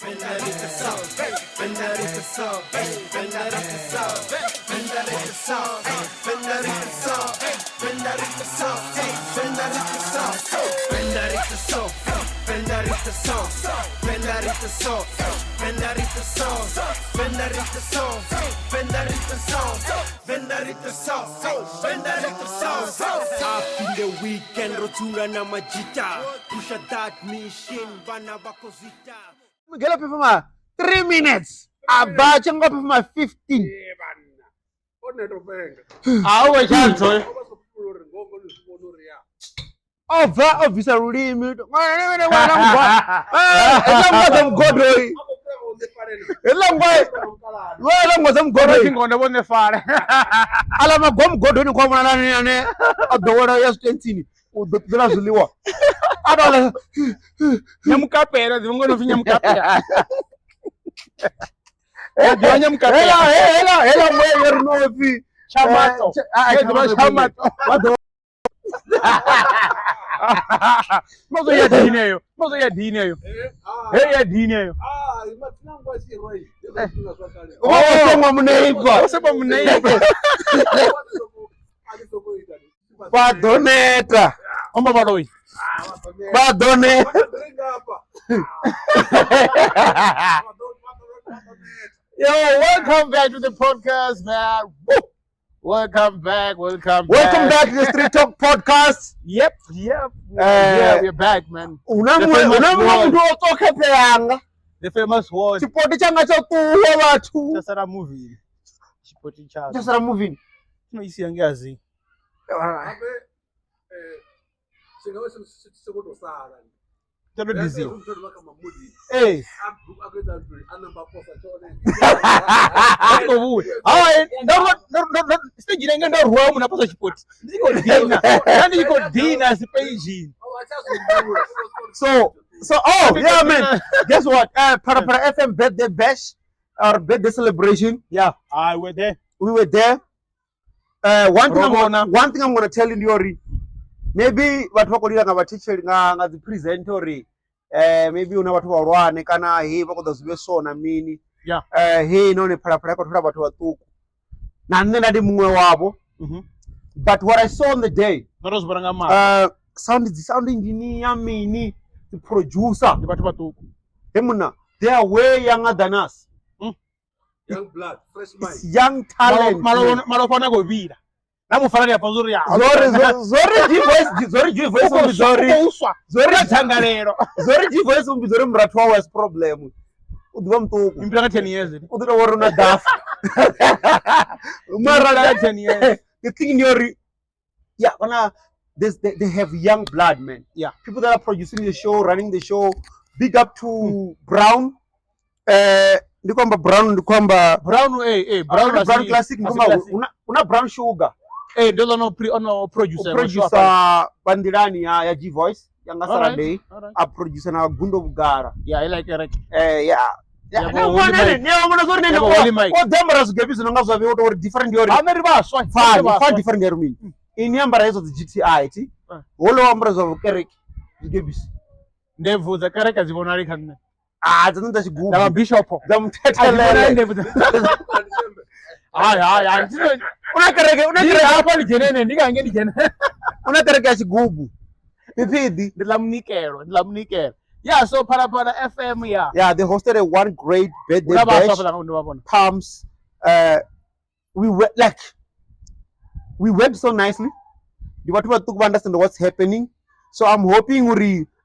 In the weekend, rotula na majita. Pusha that mission, bana bakozita. Gale performa 3 minutes. Abacha ngo performa 15. Awe chanzo. Ova officer ulimi. Wena ngwa. Elangwa mgodoi. Elangwa zamgodoi. Ngone bone fare. Ala magomgodoi kwa mwana nane adowora ya studentini. Udotela zuliwa. Adola. Nyamukapera zibongono vinyamukapera. Hela mwe yernovi. Chamato. Chamato. Mozo ya dineyo. Ya dineyo. Sema mneipa. Badoneta. Omba baloi. Badone. Yo, welcome back to the podcast, man. Woo! Welcome back Welcome back to the Street Talk podcast. Yep. Yeah, we're back, man. The famous word. Chipoti changa cha tuwa watu. Chasara movie. Chipoti changa. Chasara movie. Isi yangazi. Telo busy. Hey. Stage lenga ndo ruwa munapaswa chipoti. Ndiko dina sipage. So yeah man. Guess what? Para FM birthday bash or birthday celebration. Yeah, we were there. One thing I'm gonna tell you, Yori. Maybe watu wako lila nga teacher nga the presentory. Maybe una watu warwane kana hii wako doziwe so na mini. Yeah. Hii none para yako tula watu watuku. Na nene nadi mwe wabo. But what I saw on the day. Naroz baranga ma. Sound engineer mini the producer. Di watu watuku. Hemuna, they are way younger than us. Young blood, fresh mind. It's young talent. Malofana go vira. Namu farani ya pazuri ya. Zori changalero. Zori jivoice umbizori mratwa was problem. Udwa mtuku. Impiranga 10 years. Udwa waruna dafa. Umara 10 years. The thing in your they have young blood, man. Yeah. People that are producing the show, running the show. Big up to Brown. Brown classic. Una Brown Sugar. Dola no producer Bandirani ya G Voice yanga Saturday a producer na Gundo Bugara. Yeah, I like it. Yeah. Different Inyambara hizo GTI ti. Wolo ambara zo Kerek Gebis. Ndevu za Kerek azibonari kanne. Zanda chigubu. Na bishop. Zamtetele. Unakereke hapo ni jenene ndika ngeni jenene. Unakereke chigubu. Pipidi ndilamnikero. Yeah, so Phalaphala FM yeah, they hosted a one great birthday bash. Palms. We went so nicely. The whatever took to understand what's happening. So I'm hoping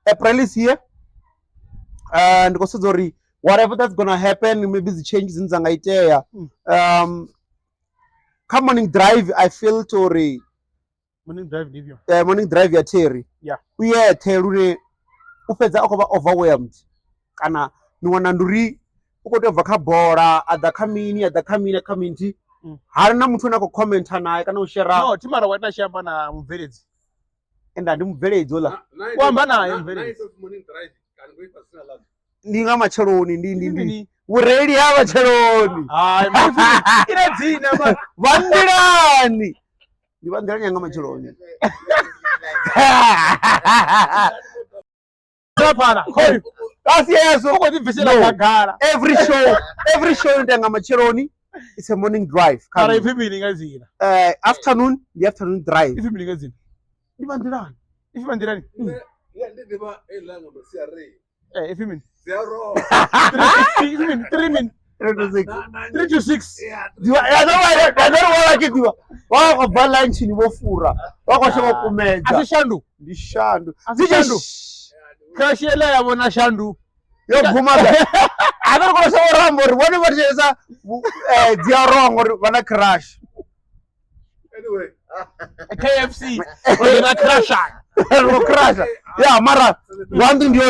April is here. And whatever that's gonna happen, maybe the changes in Zangaiteya. Come morning drive, I feel to morning drive give you. Morning drive ya Terry. Yeah. We are Terry ufedza overwhelmed. Kana niwana nduri ukote vakabora adakamini harina muthu na ko comment naye kana ushare. No, timara waita shamba na mveredzi. Enda ndi mveredzi ola. Kwamba naye mveredzi. Morning drive can go for salad. Ndinga macheloni ndi. Uredi hava cheloni. Ina dzina ma vandirani. Ndi vandirani yanga macheloni. Phalaphala, Last year so Gala. every show in Macheroni, it's a morning drive. Para if meaning as in. Afternoon, the afternoon drive. If meaning as in. Even done. If man did if you mean 0. 3 minutes. 3 to 6. I don't want to give you. Wow, balance in Wofura. What was your comment? As a shandu. The shandu. Krashela ya wana shandu. Yo, Bumaga. I don't go so wrong, whatever it is, they are wrong or wanna crash. Anyway, A KFC. Or a crasher. Crash. Yeah, Mara. One thing,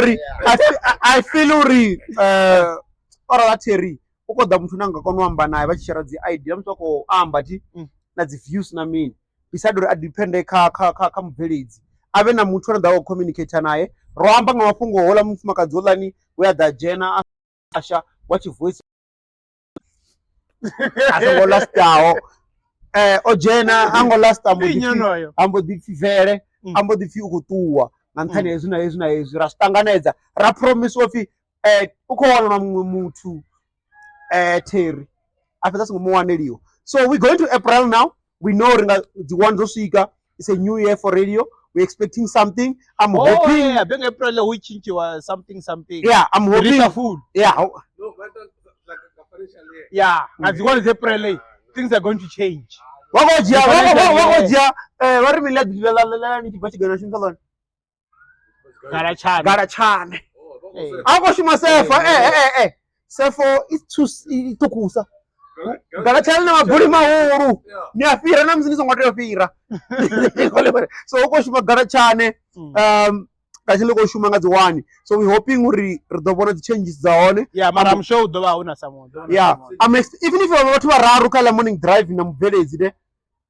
I feel uri, or that theory. Uko da mtu nanga kono amba naye bachishara zi idea mtu ko amba ti na zi views na mean bisado adepende ka mubveledzi ave na muthu anoda ku communicate naye roamba nga mafungo hola mufumakadzi olani where the jena asha wachi voice aso last yawo o jena ango last ambo difivele ambo difi ukutuwa nganthani yezu na yezu rastanganedza ra promise ofi uko wona muthu Terry. After that's more. So we're going to April now. We know the one Rosika. It's a new year for radio. We're expecting something. I'm hoping. Yeah, being April we change was something. Yeah, I'm hoping. Food. Yeah. no, but like a financial year. Yeah, as the one is April, things are going to change. What do we let the Garachan. I wash myself. Sefo itukusa. Garachan na mabuli mahuru. Ni afira na mzinizo ngote afira. So uko shuma garachane. Kachile uko shuma ngazi wani. So we hoping uri ridobona the changes zaone. Yeah, but I'm sure doba una someone. Yeah, even if you're to a rara morning drive in Mubvele,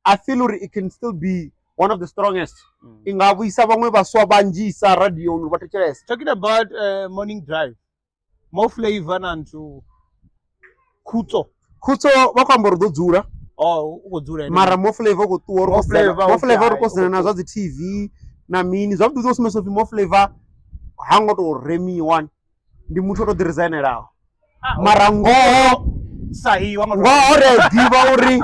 I feel it can still be one of the strongest. Ingabu isabangwe baswabanji sa radio no batechese. Talking about morning drive. More flavor and to Kuto wakwamba rudodzura. Oh, ugodzura. Mara more flavor go to more flavor ko sena na TV na mini zo do those of more flavor hango to Remy one ndi muthu to designer awo. Mara ngo sahi wa ngo ready ba uri.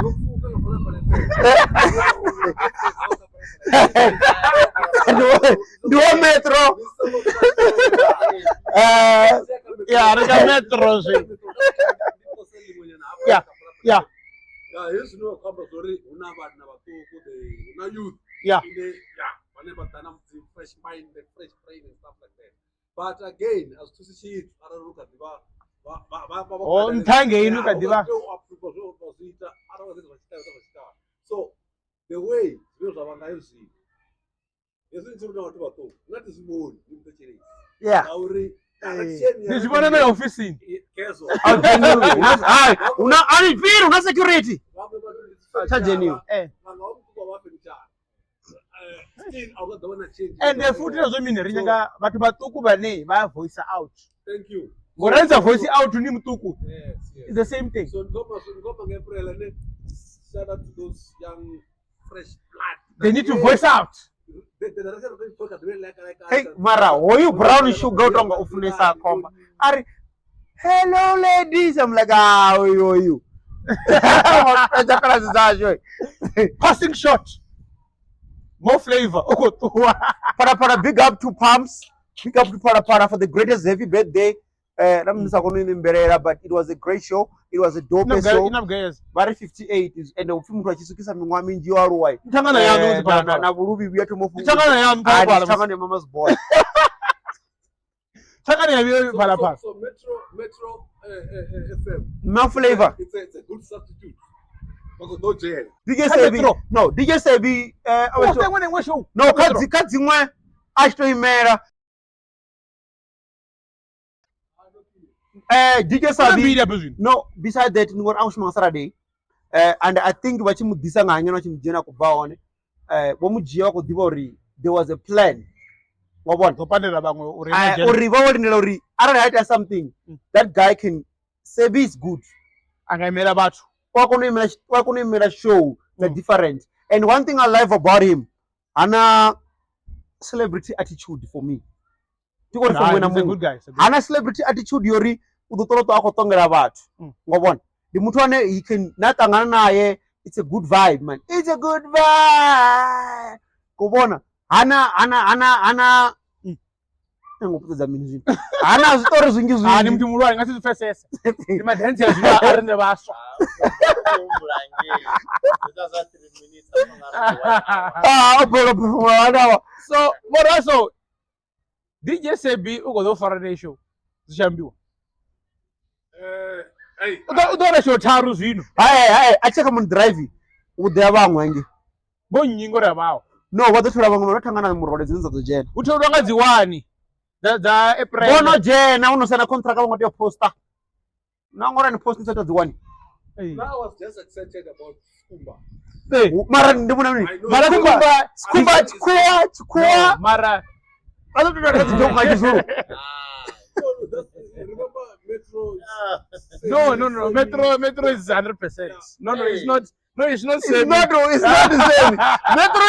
Dua metro. Yeah, rega metro. Yeah. Yeah, here's no compulsory. Una bad na batuko de una youth. Yeah. Whenever tanam fresh mind, fresh brain and stuff like that. But again, as to see it, I don't look at the oh, mthange look at the so the way those are one see. Yeah. This one na office. Una anivira una security. Chajeni. And the food doesn't mean ringa batu batuku bane ba voice out. Thank you. Ngorenza voice out ni mtuku. Yes. It's the same thing. So Ngoma April and shout out to those young fresh blood. They need to voice out. Hey, Mara, you brown sugar don't go ufunesa komba. Ari, hello ladies. I'm like, you. Passing shot. More flavor. Para big up to Pumps. Big up to Para for the greatest heavy birthday. But it was a great show. It was a dope show. Very 58 is and the film was just a woman you are white. Na burubi we to move. Mama's boy. So Metro FM. No flavor. It's a good substitute. Because no jail. DJ Sabby. No, DJ Sabby. No, Kadzi mwe. Ashto imera. DJ Sabby. No, besides that, we got Aushman Saturday. And I think what you disanga hanyana chimjena kubaone. There was a plan. I don't something. That guy can Sabby is good. Wakunemela show the different. And one thing I love about him, ana celebrity attitude for me. tiko ri Nah, fumwe na he's a munhu good guy. hana celebrity attitude yori u ḓo ṱola akho ṱongela vhathu ngobona ndi muthu ane he can na ṱangana naye it's a good vibe man it's a good vibe ngobona hana ngoputedza mini zwino hana zwitori zwingi Ah, ni zwingi mtu mulwani ngati zipfesesa. Ndi madance ya zwino ari ne baswa. wanawa So, but also DJ Sabby uko do fara ne show. Zishambiwa. Udona show tharu zwino. hayi acheka mun drive uḓea vhaṅwe nge Bo nyingo ra bawo. no vha ḓo thola vhaṅwe vha no thangana murole dzine dza ḓo dzhena Utholwa nga dziwani. Dza April. bono dzhena uno sena contract vhaṅwe tea poster na ngora ni post tsata dziwani Now I was just excited about Skhumba. mara ndi vhona mini Mara Skhumba chikhuwa Mara a ḓo tou ita dzijoke nga tshizulu Remember Metro? No. Metro is 100%. No, it's not. No, it's not. it's not the same Metro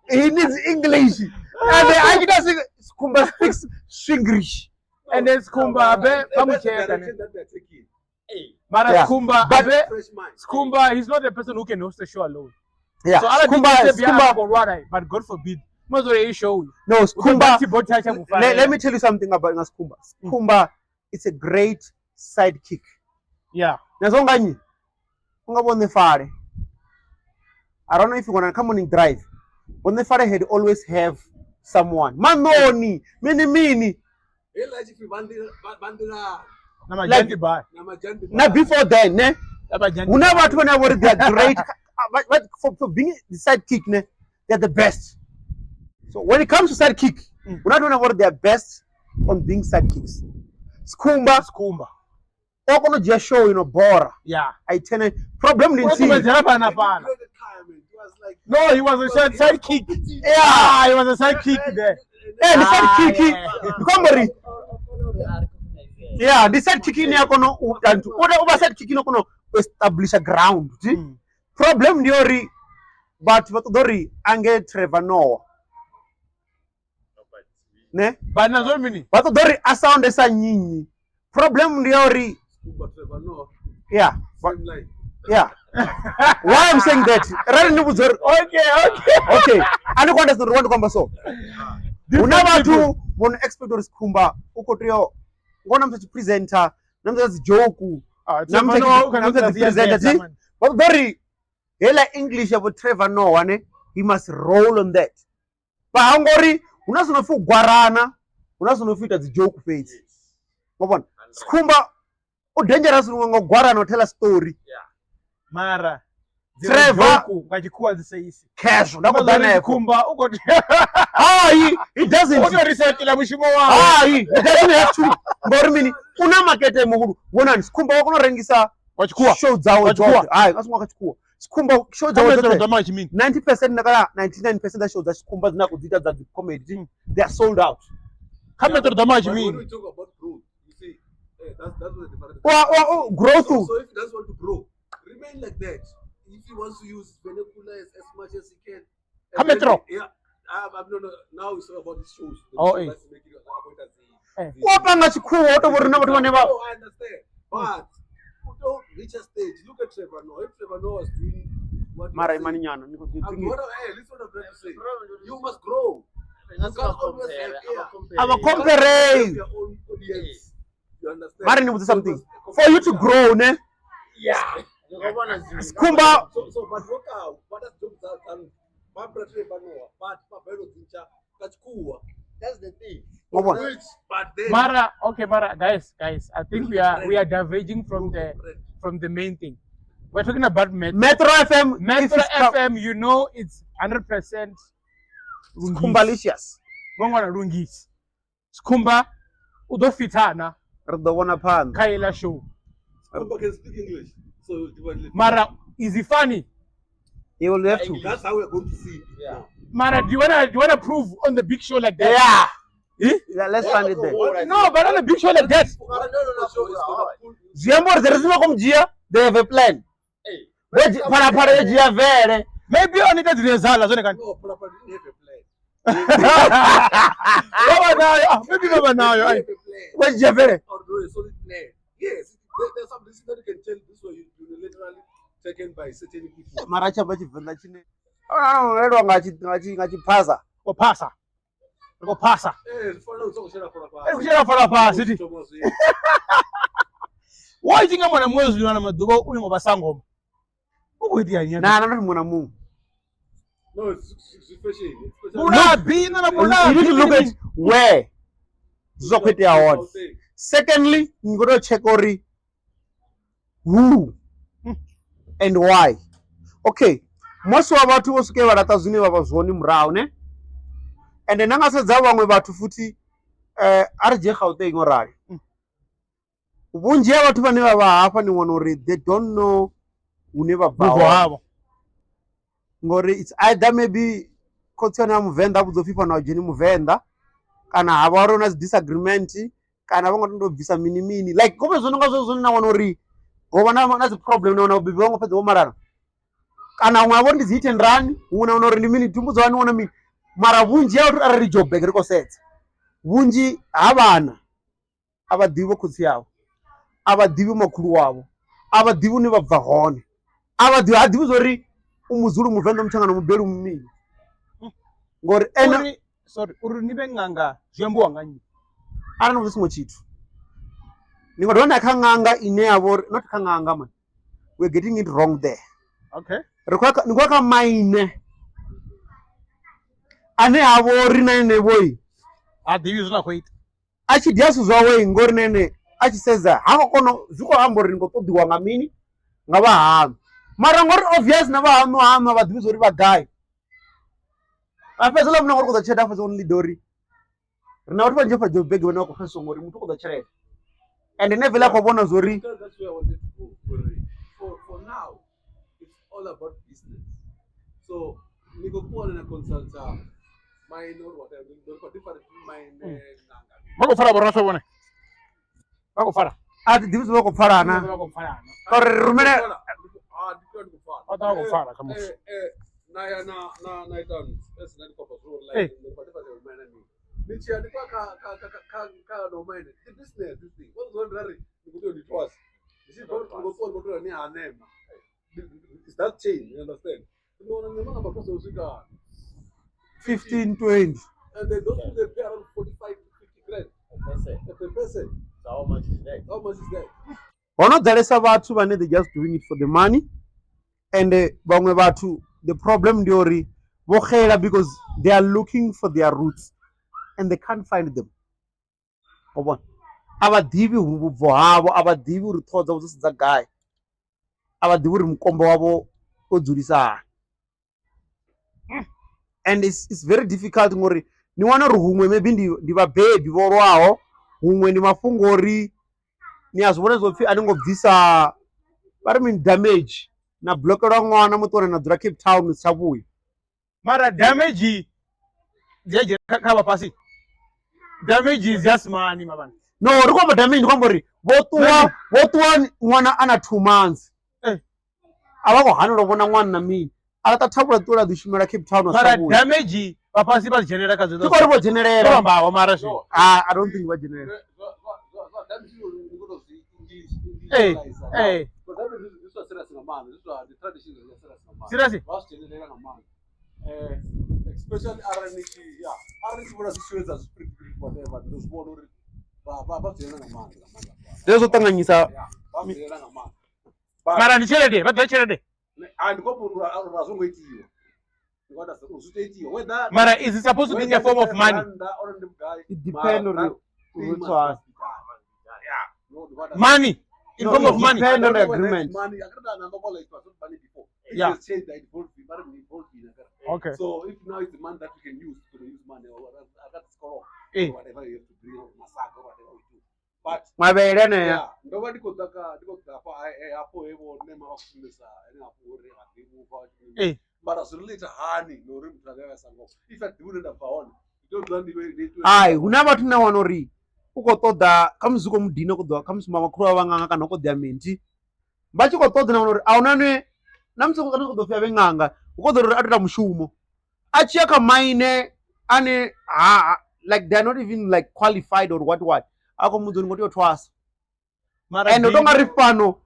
he needs English and the Agida Skhumba speaks English And then Skhumba That's the pamucheka. direction that they're taking. Mara Yeah. Skhumba But- Fresh mind. Skhumba, he's not a person who can host a show alone. yeah So other Skhumba Skhumba, but God forbid. Most of the show. no Skhumba let me tell you something about Skhumba. Skhumba it's a great sidekick Yeah. nazonganyi ungabone fare I don't know if you want to come on and drive when the father had always have someone manoni mini Hey, like if you bandira, Namajanti bar. namajandi. na before then ne Namajanti. una vhathu vhane vha uri they are great but for being the sidekick ne they're the best so when it comes to sidekick una vhathu vhane vha uri they are best on being sidekicks Skhumba Skhumba. okono dzhia show bora Yeah. I tell you problem Skhumba ndinsi jarabana pana. It was like No, he was a sidekick. yeah He was a sidekick there. the sidekick yeah. ndikwambori yeah the sidekick ni yakono utantu uba sidekick ni kono establish a ground problem ndi ori but vha ṱoḓa uri ange Trevor Noah ne But nazo mini. vha ṱoḓa uri a sound sa nyinyi problem ndi ori Skhumba Trevor Noah. yeah Same line. yeah why I'm saying that rari ndi vhudza uri okay ani ku understand uri kwamba so una vhathu vhono expect uri Skhumba u kho tea ngona muthu presenter na muthu dzi joke na muthu dzi presenter ti vha ṱoḓa uri hela English ya Trevor Noah ne he must roll on that pa hangori una zwino fu gwarana una zwino fu ita dzi joke fhedzi ngobona Skhumba u dangerous ngo gwarana u tell story Mara. Trevor ngachikuwa ziseisi. cash ndakudana Skhumba uko. he doesn't Uko research la mushimo wao. he doesn't have to ngori mini una market muhulu wonani Skhumba wakunorengisa Wachikuwa. show dzawo dzote ngasimwa kachikuwa Skhumba show dzawo dzote 90% nakala 99% of shows that Skhumba dzinakudzita dza comedy they are sold out Kama to the match But when mean. we talk about growth, you see, that's what the difference. growth So if he doesn't want to grow, remain like that. If he wants to use vernacular as much as he can. Come and throw. Yeah. No. Now it's all about the shows. The Oh, shows eh. that's making a point as the- wapanga chikhuwa utovori na vhathu vane va No, I understand. But who don't reach a stage. Look at Trevor Noah. If Trevor Noah was doing what he mara was saying, imani nyana listen what I'm trying to say. You must grow. You can't always have ava You compare have your own audience. You understand? mara ndibudza something for you to grow ne Yeah. Skhumba So but work out. What does jobs are done? My brother Trevor Noah. But my brother Zinhle. Kachikuwa. That's the thing. Ngobona. Which, but then Mara, okay, Mara, guys, I think we are diverging from the main thing. We're talking about Metro FM Metro FM. You know, it's 100% Skhumbalicious Ngongwana Rungis. Skhumba udofitana ri ḓo vhona phanḓa Kaila show. Skhumba can speak English. So Mara, is it funny? you will have to that's how we're going to see it. Yeah. Mara, do you wanna prove on the big show like that? yeah let's find it there No, but on a big show like that. zviambori dziri zvinova kumudziya they have a plan Phalaphala yedziya vele Maybe on it as a result, No, Phalaphala didn't have a plan. Maybe Baba now. Where's Javere? Or do a solid plan. Yes, there's some reason that you can tell this was unilaterally taken by certain people. Maracha bachivenda chine. Unoedwa ngachipaza. Pasa. Go pasa. Follow so share for Kushera Phalaphala city. Why think I'm on a Muslim and I'm a duo over Sangoma? Who would you? Nah, not mwana Mungu. No, it's especially. You need to look at where Zokete on. Secondly, you got to check ori who and why. Okay, most of abantu vosuke varatazvine vavazvoni murao ne, and nangasedza vamwe vatu futi ari Gauteng orari. Vunji ya vatu vane vava hapa ni wanori they don't know une vabva. Ngori it's either maybe kotsana muvenda kuzofipa na ujeni muvenda kana havarona disagreement kana vangotondobvisa mini like kome zvononga zvozvona wanori govana nazi problem naona bibi vangu pedza vomarara kana umwe avo ndiziite ndrani umwe unori ndimini tumbudza wani wona mini mara vunji yavo ari Joburg rikosetsa vunji havana avadivi vokutsi yavo avadivi makuru wavo avadivi ne vabva hone avadivi hadivi zori umuzulu muvenda muchangana mubelu mumini ngori ena sorry uri nibe nganga zvembo nganyi ana novisimo chitu ningodona kanganga ine yavo not kanganga man we're getting it wrong there. Okay, nikwaka maine ane avori nene boy adivi zvina kuita achidyasu zvawe ngori nene achiseza hakokono zviko hambori ringotodiwa ngamini ngavahama mara ngori obvious navahama vadivi zori vagayi apesela mna ngori kuzocheda fasa only dori rina kuti panje pa Joburg vana kufesa ngori mutu kuzochereka and never like kubona zori. That's where I wanted to go. For now, it's all about business. So we go for a consultant, mine or whatever. For different mine. Bako fara borosho bone. Bako fara. Ati diviso bako fara na. Bako fara. Or rumene. Different fara. Bako fara kamo. Na itan. That's not the rule like for different mine. Nichi alikuwa ka no mine. The business this thing. What's one rare? You go to the trust. You see go to ni anem. It's that chain, you understand? You know, the man about to go 15, 20. and they don't do the pay around 45 to 50 grand. Per person. So how much is that? How much is that? Vanodhalesa vatu vane they just doing it for the money, and vamwe vatu the problem ndiori vokhela because they are looking for their roots and they can't find them. Obona avadivi ubvo havo avadivi uri thodza kuzosidza guy avadivi uri mukombo wavo odzurisa and it's very difficult ngori ni wana uri humwe maybe ndi vabebi vorwaho humwe ni mafungori ni azvona zopfi anongobvisa vari min damage na blokera mwana mutore na dzura Cape Town chavuya Mara damage jeje kava pasi. Damage is just money mabana. no rikwamba damage ndikwambori votuwa mwana ana 2 months avakohanira vona mwana na mini akatatapura tora dushimira Cape Town Mara damage papasi pa generate kazo. tikori vogenerera Mbavo mara sho. I don't think vogenerera That is you go to English. Hey. But that is this was serious man. This was the tradition is serious man. Seriously? Was generate man. Especially RNC, yeah. RNC was shows as pretty whatever. Those one ba generate man. ndezotanganyisa Mara ni chelede, bado chelede. And go for razongo itiyo. What does the whether Mara is it supposed to be in a form of money? it depends on which one. Money. In No, form no, of money. depend on the agreement. Money, I got an number like money before. Yeah. Just change that involved in Okay. So if now it's the man that we can use to use money or whatever, that's score off. Eh. Whatever you have to bring on massacre or whatever we do. But mavele neya yeah, nobody could take hapo hivyo nema wakusimisa yani hapo ore atimu kwa Eh. but as related honey no rim tradera sango if I do not faona don't want the ai huna vatu na wanori ukotoda kamuzuko mudhina kudwa kamusuma makuru avanganga kana kodya menti vachikotoda na wanori aunane namusoko kana kudofya venganga ukodorori atoda mushumo achiyaka maine ane like they're not even like qualified or what ako mudzi ngoti yotwasa Mara and Bini- utonga rifano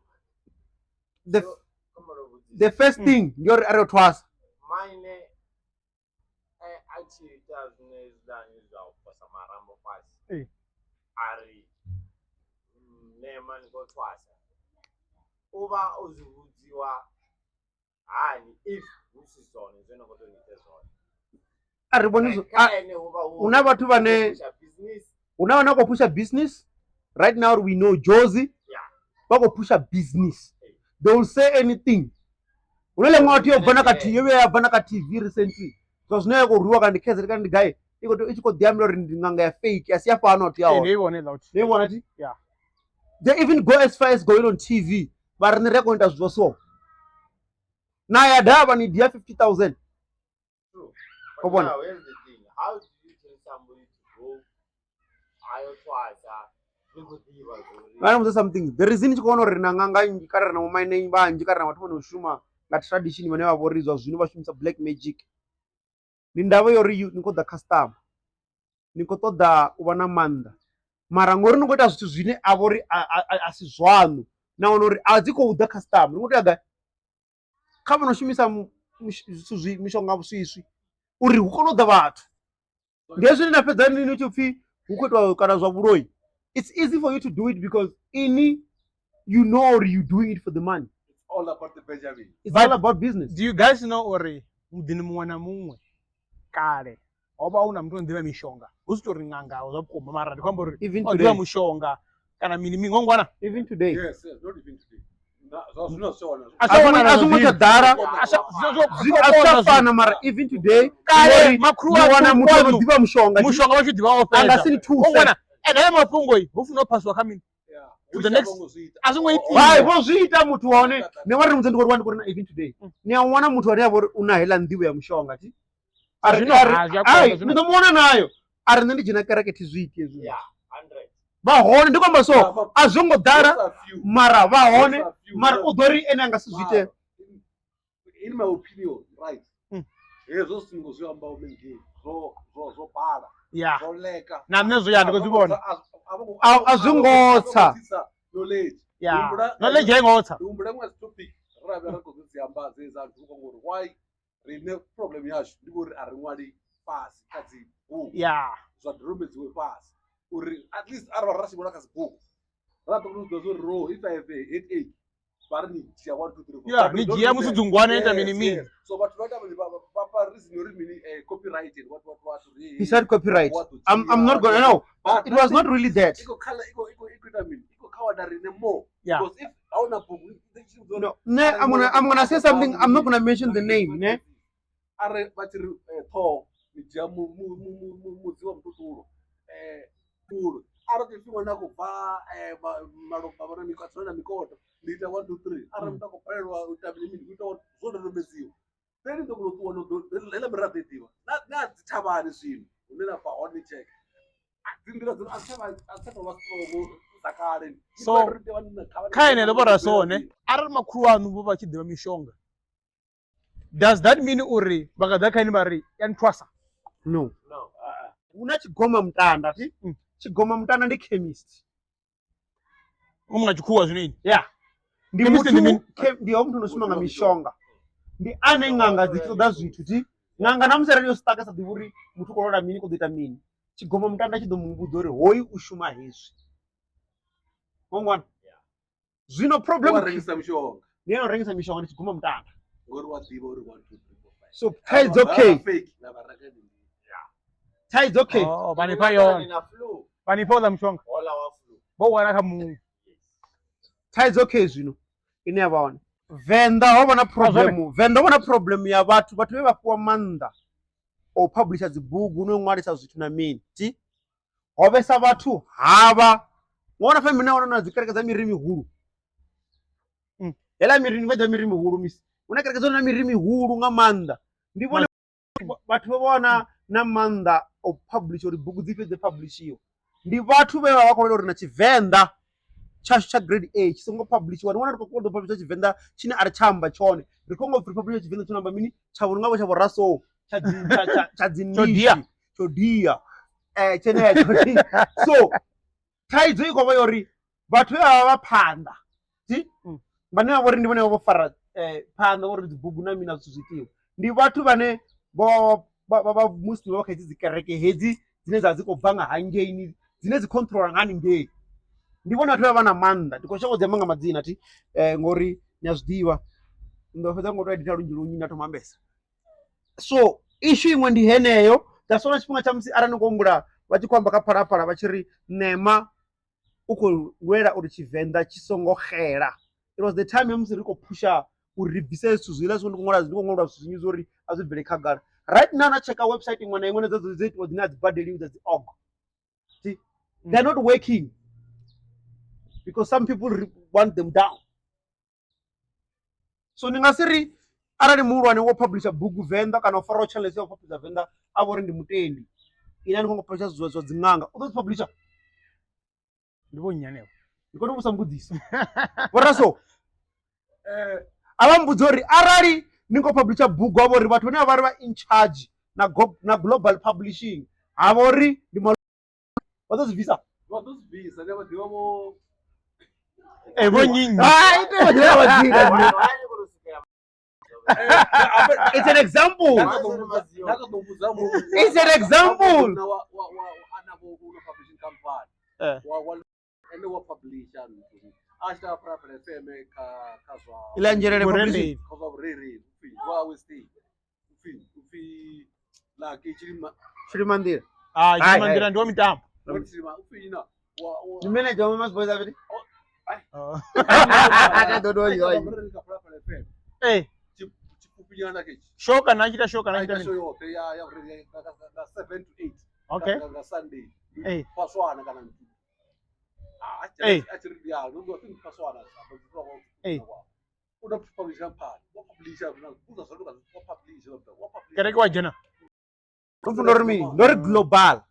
the first thing you're ari yotwasa Mine achiita zvine zvidanizwa kuposa marambo pasi ari nema nikotwasa uva uzviudziwa hani if usizone zvinokotoite zvone ari bonizo una vatu vane unaona kupusha business right now we know Josie vakopusha business they will say anything unole mwati yobvana kati yove yabvana ka TV recently so zvinoya kurwa kandi keze kandi guy iko ichiko diamlo ndinganga ya fake asi yafana kuti yawo they want it they even go as far as going on TV but ne record as so na ya dava ni dia 50,000 But now, here's the thing. How do you tell somebody to go? Vana musa something the reason chikono rina nganga njikara na mama name ba njikara na watu vanoshuma nga tradition vane vavorizwa zvino vashumisa black magic ni ndavo yori niko the custom niko toda uvana manda mara ngori nikoita zvithu zvine avori asizvano na onori adziko the custom niko taga kama noshumisa zvithu mishonga vuswiswi uri hukono da vatu ngezvi na pedza nini chipfi hukwetwa kana zva vuroi. It's easy for you to do it because you know you're doing it for the money. It's all about the Benjamin. It's all about business. Do you guys know ori mudini mumwe na mumwe kare oba una mtu ndiva mishonga usitori nganga uzapoma mara ndikwamba uri Even ndiva today. mushonga kana mini mingongwana Even today. Yes, not even today. No, so on. Azumucha dara asafana mara even today kare you makruwa wana mtu anodiva mushonga mushonga wachidiva opeza angasini ngongwana ene mapungo iyi ufuna paswa kamini Yeah. To the next- azungoiti vai vozviita mutu waone newari mudze ndikoti wani kurina even today newana mutu wari yavo una hela ndivo ya mushonga ti ndinomuona nayo ari nendijina kereketi zviiti ezvi Yeah, 100. vahone ndikwamba so azongodhara Just a few. mara vahone Just a few. mara udhori ene angasizviite In my opinion, right? Here's single so about me. So para. ya So leka. na nezoya ndikuzvibona azvingotsa Knowledge. ya knowledge yaingotsa Umbura mwa topic rave rakodziyamba zezantu ngori why rine problem yacho ndikuri ari mwari pasi kadzi book ya zvadirombedziwe pasi uri at least ari varashimona kazi book ratokurudzwa zori ro if I have a headache vari nijiya 1 2 3 ya nijiya musidzungwana ita mini mini so but vanoita papa reason yori mini copyrighted what he said copyright I'm not gonna know but it was not really that iko kala iko ita mini iko kawada rine more Yeah. because if hauna book no ne I'm gonna say something I'm not gonna mention the name ne are vachiri tho nijiya mudziwa mututuro turo arotefimwa nakubva maropa vana mikatsona mikoto ndiita 1 2 3 ari mutakopalelwa utamini mini kuita zvodonombeziwa then ndokunokuona hela miradhedhiwa nadzitavani zvinhu unena paone check dzimbira dzino asatavasitomo zakare So, kaine lebora so ne ari makuru anu vo vachidiva mishonga does that mean uri vakadza kaini vari yanitwasa no No. una chigoma mutanda ti chigoma mutanda ndi chemist umwe chikuwa zvinini yeah ndi Chemist ndi mutu mini? ndiyo mtu unosumanga mishonga ndi ane ng'anga dzichitoda zvithu ti ng'anga namusera yositaka sadivuri mutu kolora mini kudoita mini chigoma mutanda chidomubudza uri hoyu ushuma hezvi mongwana zvino problem warengesa mishonga ndianorengesa mishonga ndi chigoma mutanda ngori wadziva uri 1 2 3 4 5 so tides okay fake navarakadi tides okay oh panipa yona Nina flu. panipa za mshonga All our flu. bo wana kamu tides okay zvino ine yavaona venda wavona problem venda wavona problem ya vatu vevapuwa manda opublisha dzibhuku unomwarisa zvithu na mini ti wavesa vatu hava waona family naona nadzikerekedza mirimi huru hela mirimi vaja mirimi huru misi unakerekedza na mirimi huru nga manda ndivone vatu vavona na manda opublish uri bhuku dzipedze publishiwa ndi vatu veva vakolera uri na chivenda chacho cha grade A chisongopublishiwa niwana rikokodo publisha chivenda chine ari chamba chone rikongobviri chivenda chinamba mini chavo ringavo chavo raso Chodia. chodhiya chenecho. So thaidzo i khou vha uri vhathu vhe vha vha phanḓa vhane vha vha uri ndi vhone vho fara phanḓa uri dzi bugu na mina zwithu zwiitiwa ndi vhathu vhane vha muslim vha kha hedzi dzi kereke hedzi dzine dza dzi khou bva nga hangeini dzine dzi controla nga haningei ndi vhona vhathu vha na maanḓa ndi khou shavha u dzema nga madzina thi ngori ni a zwiḓivha ndo fhedza ngo to edita lunzhi na thoma ambesa. So issue iṅwe ndi heneyo that's why tshifhinga tsha musi arali ni khou humbula vha tshi khou amba kha Phalaphala vha tshi ri Nema u khou lwela uri Tshivenḓa tshi songo xela. It was the time musi ri khou phusha uri ri bvise zwithu zwiḽa zwine ndi khou ṅwala zwithu zwinzhi uri a zwi bvele khagala. Right now na checka website iṅwe na iṅwe dzedzo dzi itiwa dzine a dzi badeliwi dza dzi org. They're not working because some people want them down. So ni nga si ri arali muhulwane wo publisha bugu Venḓa kana u fara channel ya publisha Venḓa a vho ri ndi mutendi ina ni khou publisha zwithu zwa dziṅanga u ḓo dzi publisha ndi vho nyanewo ndi kone u vhusa mbudziso vhora so a vha mbudza uri arali ni khou publisha bugu havho uri vhathu vhane vha ri vha in charge na global publishing havho uri ndi vha ḓo zwi bvisa ne vha ḓivha vho vho nyinyi it's an example. It's an example. Ila njerele publishing. Chirimandira. Chirimandira ndiwo mitambo. Ni manager wa Mamas Boys avidi? Shoka nachita shoka nachita nini? Ya 7 to 8. Okay. Nga Sunday. Eh. Paswana kana mtu. Achiri ya ndo think paswana. Una publish phala. Wa publish una kuza zalo ka publish wa publish. Kereke wa jena. Umfundo rimi, ndori global.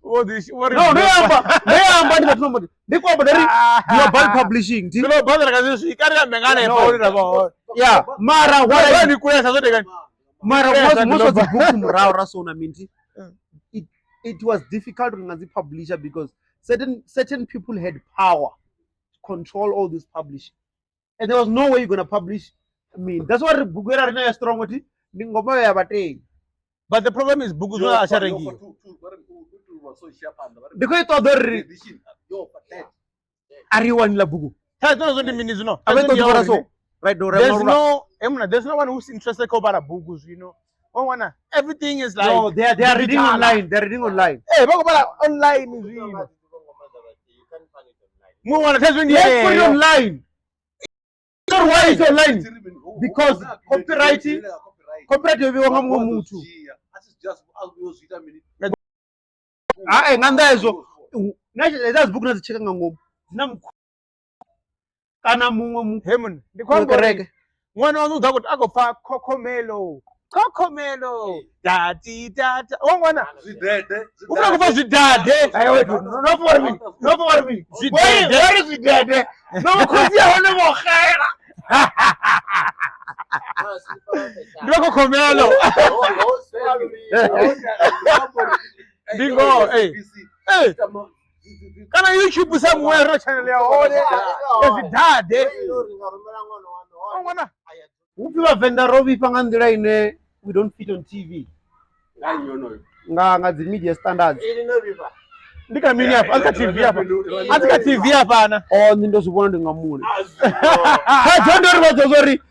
What is what No, neamba ndikunombo. Ndikwa ndori global publishing. Global rakazisi ikari mengana epauri rabo. Yeah, mara wala ni kuesa zote gani? Mara most of the books murao rasona minti. It was difficult to publisher because certain people had power to control all this publishing. And there was no way you're gonna publish. I mean, that's what Bugera is strong with it. But the problem is bugu zona asharengi. Because it other everyone la bugu. That's not what it means, no. Right, there's no one who's interested about bugus, you know. Everything is like no, they are reading online. They're reading online. Hey, online is you know. Let's put it online. Why is it online? Because copywriting nganda ezo that's book nazicheka ngangoma kana mumwe mu Hemon ndikwamboreke mwana wangu uza kuti agofa kokomelo dati wangwana zvidede ufuna kufa zvidade no for me where is zvidede no kuzi hone mokhera ndikokomelo Bingo, hey. Kana YouTube somewhere no channel ya one. Yes dad. Ngwana. Upiwa venda robi panga ndira ine we don't fit on TV. Nga media standards. Ndika mini hapa, azika TV hapa. Azika TV hapa na. Oh ndo zibona ndingamule. Ha don't worry.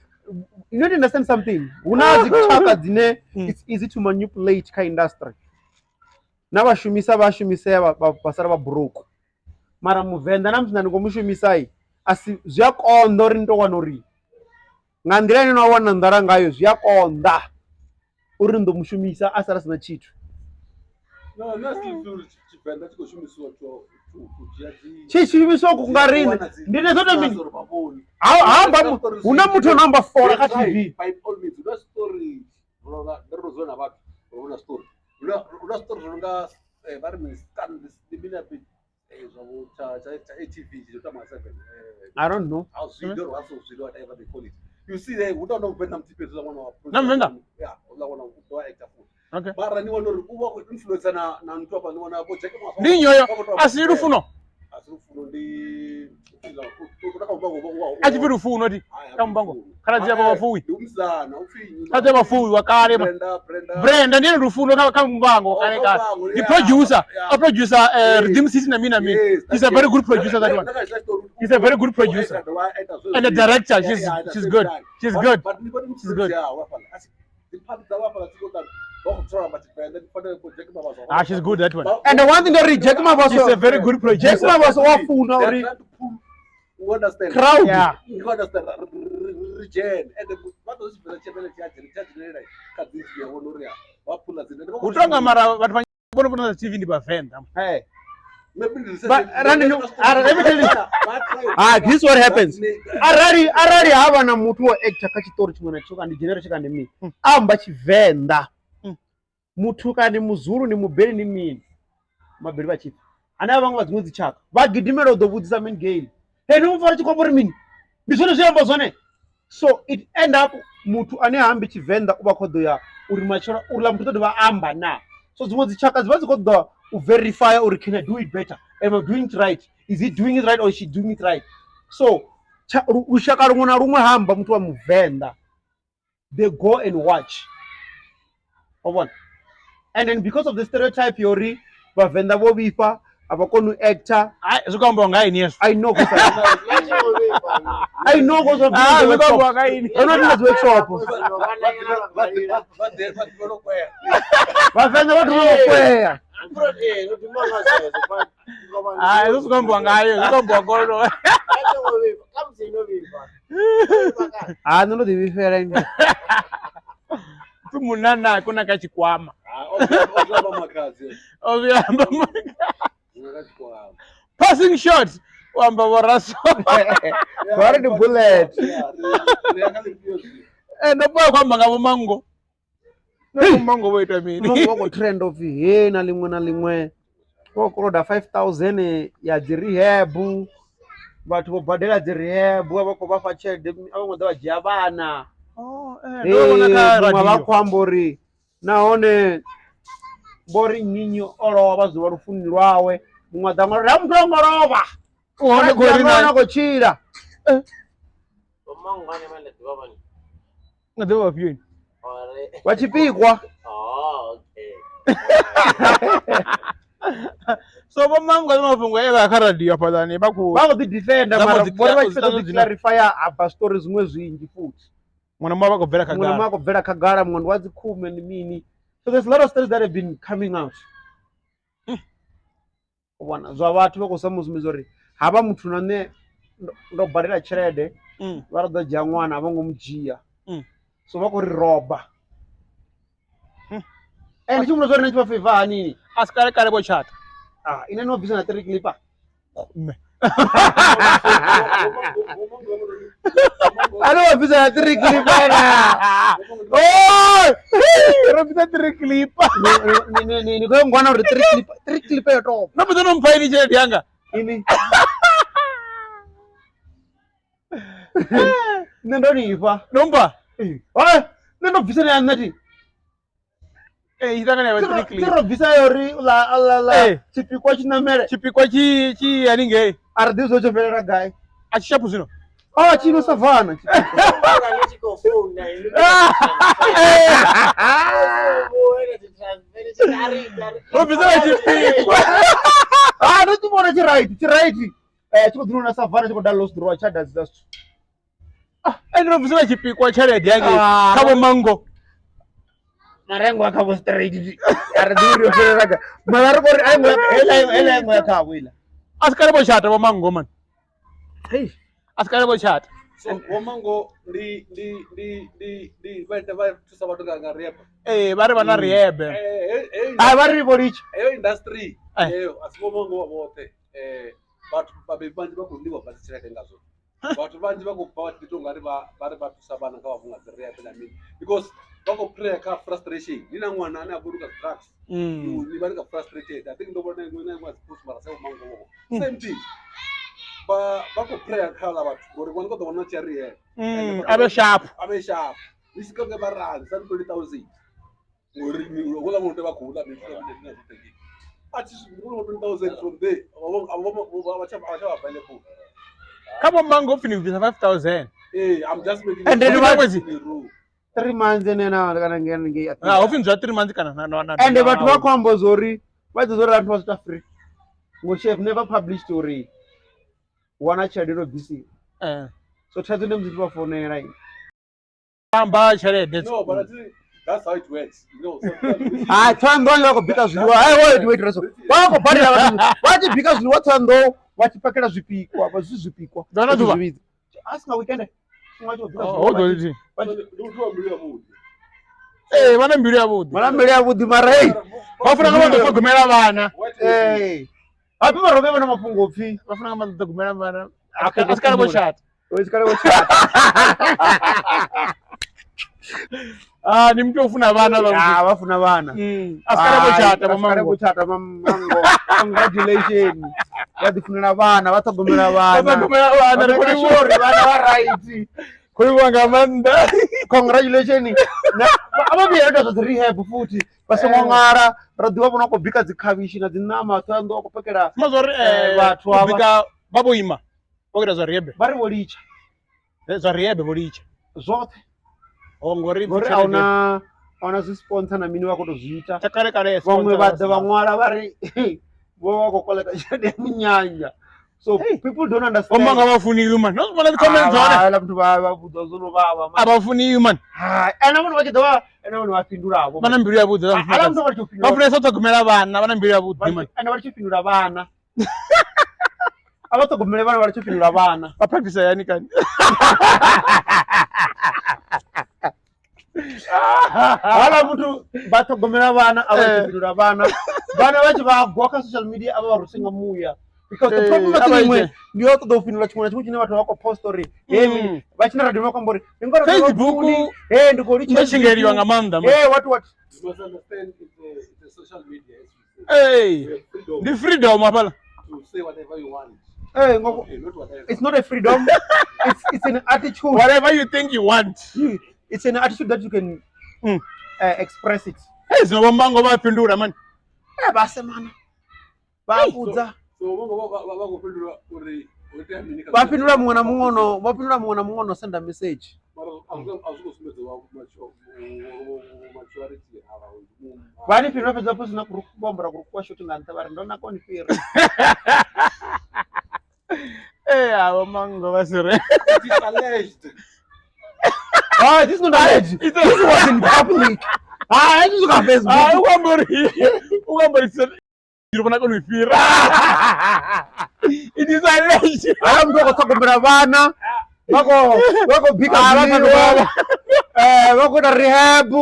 You don't understand something. Unazi kuchaka dzine it's easy to manipulate ka industry. Navashumisa basara ba broke mara muvenda namzina ngomushumisai asi zviyakonda uri ndowana uri nga ndira ine nawana ndara ngayo zviyakonda uri ndomushumisa asara sina chitu chishumiswa kungarini ndine zote mini hamba una mutu namba 4 ka TV una story zonga vari miscan libina bit TV zotama 7 I don't know how video whatever they call it you see there we don't know Vietnam TV is one of Venda yeah one of actor Okay. Mara ni wanori uwa ku influencer na mtu hapa ni wana BHEKI mwa. Ndinyo yo asirufuno. Asirufuno ndi kutaka mbango uwa. Achivirufuno ti. Kambango. Kana zia bafuwi. Umzana ufinyi. Kaze bafuwi wakale. Brenda ndiye rufuno kama mbango kale kale. The producer, a producer Redeem City na mina. He's a very good producer that one. He's a very good producer. And the director, she's good. She's good. She's good. Ah, she's good that one. And the one thing that reject my boss, she's a very good producer. Reject my boss awful now. You understand? Crowd. Yeah. You understand? Regen. And the what was the channel Utonga mara watu wanapona TV ni bafenda. Hey. But this is what happens. Already have na mutu wa actor kachitori chimwana choka ndi genera chika ndi mimi. Amba chivenda. Mutu kandi muzuru ni mubeli ni mini. Mabeli bachipa. Ana vangu vazimudzi chaka. Vagidimero do vudzisa men Gale. Hey, no mfara chikopori mini. Bisone ziyamba zone. So it end up mutu ane hambi chivenda uba kodo ya urimachora urla mutu do amba na. So zimudzi chaka zivazi kodo verify or can I do it better? Am I doing it right? Is he doing it right or is she doing it right? So ushaka rumwe hamba mtu wa muvenda. They go and watch. Of one. And then because of the stereotype yori bavenda bo bipa abakonu actor Zukambo ngai ni yesu. I know because I know because of zukambo ngai ni. I'm not in the workshop. Bavenda watu wanakwea. Zukambo ngai, zukambo gono. No devi fare. Tumunana kuna kachikwama. Passing shots. Wamba waraso. Where the bullet? And the boy kwamba ngabo mango. No mango wait a minute. Mango wako trend of here na limwe. Wako da 5,000 ya rehab. Watu wabadela rehab wako bafa chede abo madawa jabana. Oh, no na radio. Mabakwambori. Naone bori nyinyo oro abazi barufunirwawe. Mwadama ramdongoroba. Uone gori na kochira. Mango ane male tubaba ni. Ngado vyo. Wachipikwa. Oh, okay. So Vho-Mango zimafungwa eka kha radio apa dani bako di defender mara bora bachipeta di clarify aba stories zimwe zwingi futhi. Mwana mwa bako bvera kagara mwana wadzi khume ni mini. So there's a lot of stories that have been coming out. Wana zwa vhathu vha khou samuzumiza uri hava muthu nane ndo badela tshelede vha ro ḓo dzhia ṅwana vha ngo mudzhia. So vha khou ri roba. And tshimuna zwa ri na tshi vha favor hani asikale kale bo chata. Ine no bvisa na 3 clipper. Ano bvisa na 3 clipper. Oh! Ro bvisa 3 clipper. Ni ko ngwana uri 3 clipper yo top. No bvisa no mphaini tshelede yanga. Ini. Nendo ni ifa. Nomba. Nendo bvisa na nati. Itanga na 3 clipper. Tiro bvisa yori la chipikwa chinamere. Chipikwa chi yaninge. Ardizo chovelera guy. Achishapu zino. Chino savana. Obvisa chipikwa. No chimona chiright. Chiko na savana chiko da lost draw cha does that. And obvisa chipikwa chaledi yange. Kabo mango. Marengo akabo straight. Ardizo chovelera. Malaro ko ela ngo yakawila. Asikale bo chata Vho-Mango man. Hey, asikale bo chata. So Vho-Mango ndi vente va tusa vatu nga rehab. Vari vana rehab. Vari borichi. Industry. Asi Vho-Mango vote. Vatu babe vanji vakundiwa vachireke ngazo. Vatu vanji vakupa vatu ngari vari vatusa vana nga vavunga rehab na mini. Because vako prayer ka frustration. Nina mwana ane aburuka drugs. Ni vari ka frustrated. I think nobody was push mara sa Vho-Mango. Same thing. Bako prayer khala vatu ngori vona ko dona chari Abe sharp. Isikake barani 20,000. Ngola muntu bakhula athi 20,000 from there. Available. Come on, Mango, finish with 5,000. Hey, I'm just making. And then what was is it? 3 months and then get. Often 3 months can And the Batwa combo Zori, what is all was free? Which have never published story. One actually busy. So try to them to for right. No, but I think that's how it works. You know, I turn on because you are wait. What because you what and though what you pack as you peak or was you peak? Ask now we can. Hey, what I'm beautiful. Marambelia would the Maray. Often I'm going to Gumera. Hey, I don't remember no Pungo fee. Often I'm going to Gumera. That's kind of a shot. It's kind of a chat. Nimtofuna bana Ah, wafuna bana. Askara bochata Mango. Congratulations. Wadifuna bana, watagomera bana. Right. Congratulations. Aba biyenda zo rehab futhi basengongara radiwa bona ko bika zikhabishi na dinama tsando ko pekela mazori bathu aba bika baboima okira zo riebe bari bolicha zo riebe bolicha zote ngori ona sponsor na mini wako to zita takale kale vamwe badda bangwala bari bo wako koleka chade munyanya. So people don't understand. Omanga bafuni human. No one comments on it. Ala mtu babuza zulu baba. Abafuni human. Ana mwana wakidoa, ana mwana wapindura abo. Bana mbiri abuza. Ala mtu wachupindura. Bafune soto kumela bana, bana mbiri abuza human. Ana wachupindura bana. Abato kumela bana wachupindura bana. Ba practice yani kan. Ala mtu bato kumela bana, awachupindura bana. Bana wachi bagwaka social media aba barusinga muya. Because the problem is the auto do finula chimwana chimwe watu wako post story. Bachina radio kwambori. Facebook ndiko richi. Ndashingeriwa ngamanda. What? You must understand it's a social media. The freedom apala. To say whatever you want. It's not a freedom. It's an attitude. Whatever you think you want. It's an attitude that you can express it. Hey, so Vho-Mango bapindura man. Base mana. Babuza. So bakupindura uri utemini bapindura mwana mungono send a message. Bani pindura peza posi na kubombra kurukwa shoti nganta bari ndona koni fira. Vho-Mango basire. It's alleged. This is not alleged. This was in public. This is on Facebook. Ugambori it is alleged. I'm going to talk about bana. Wako bika bana. Wako na rehab.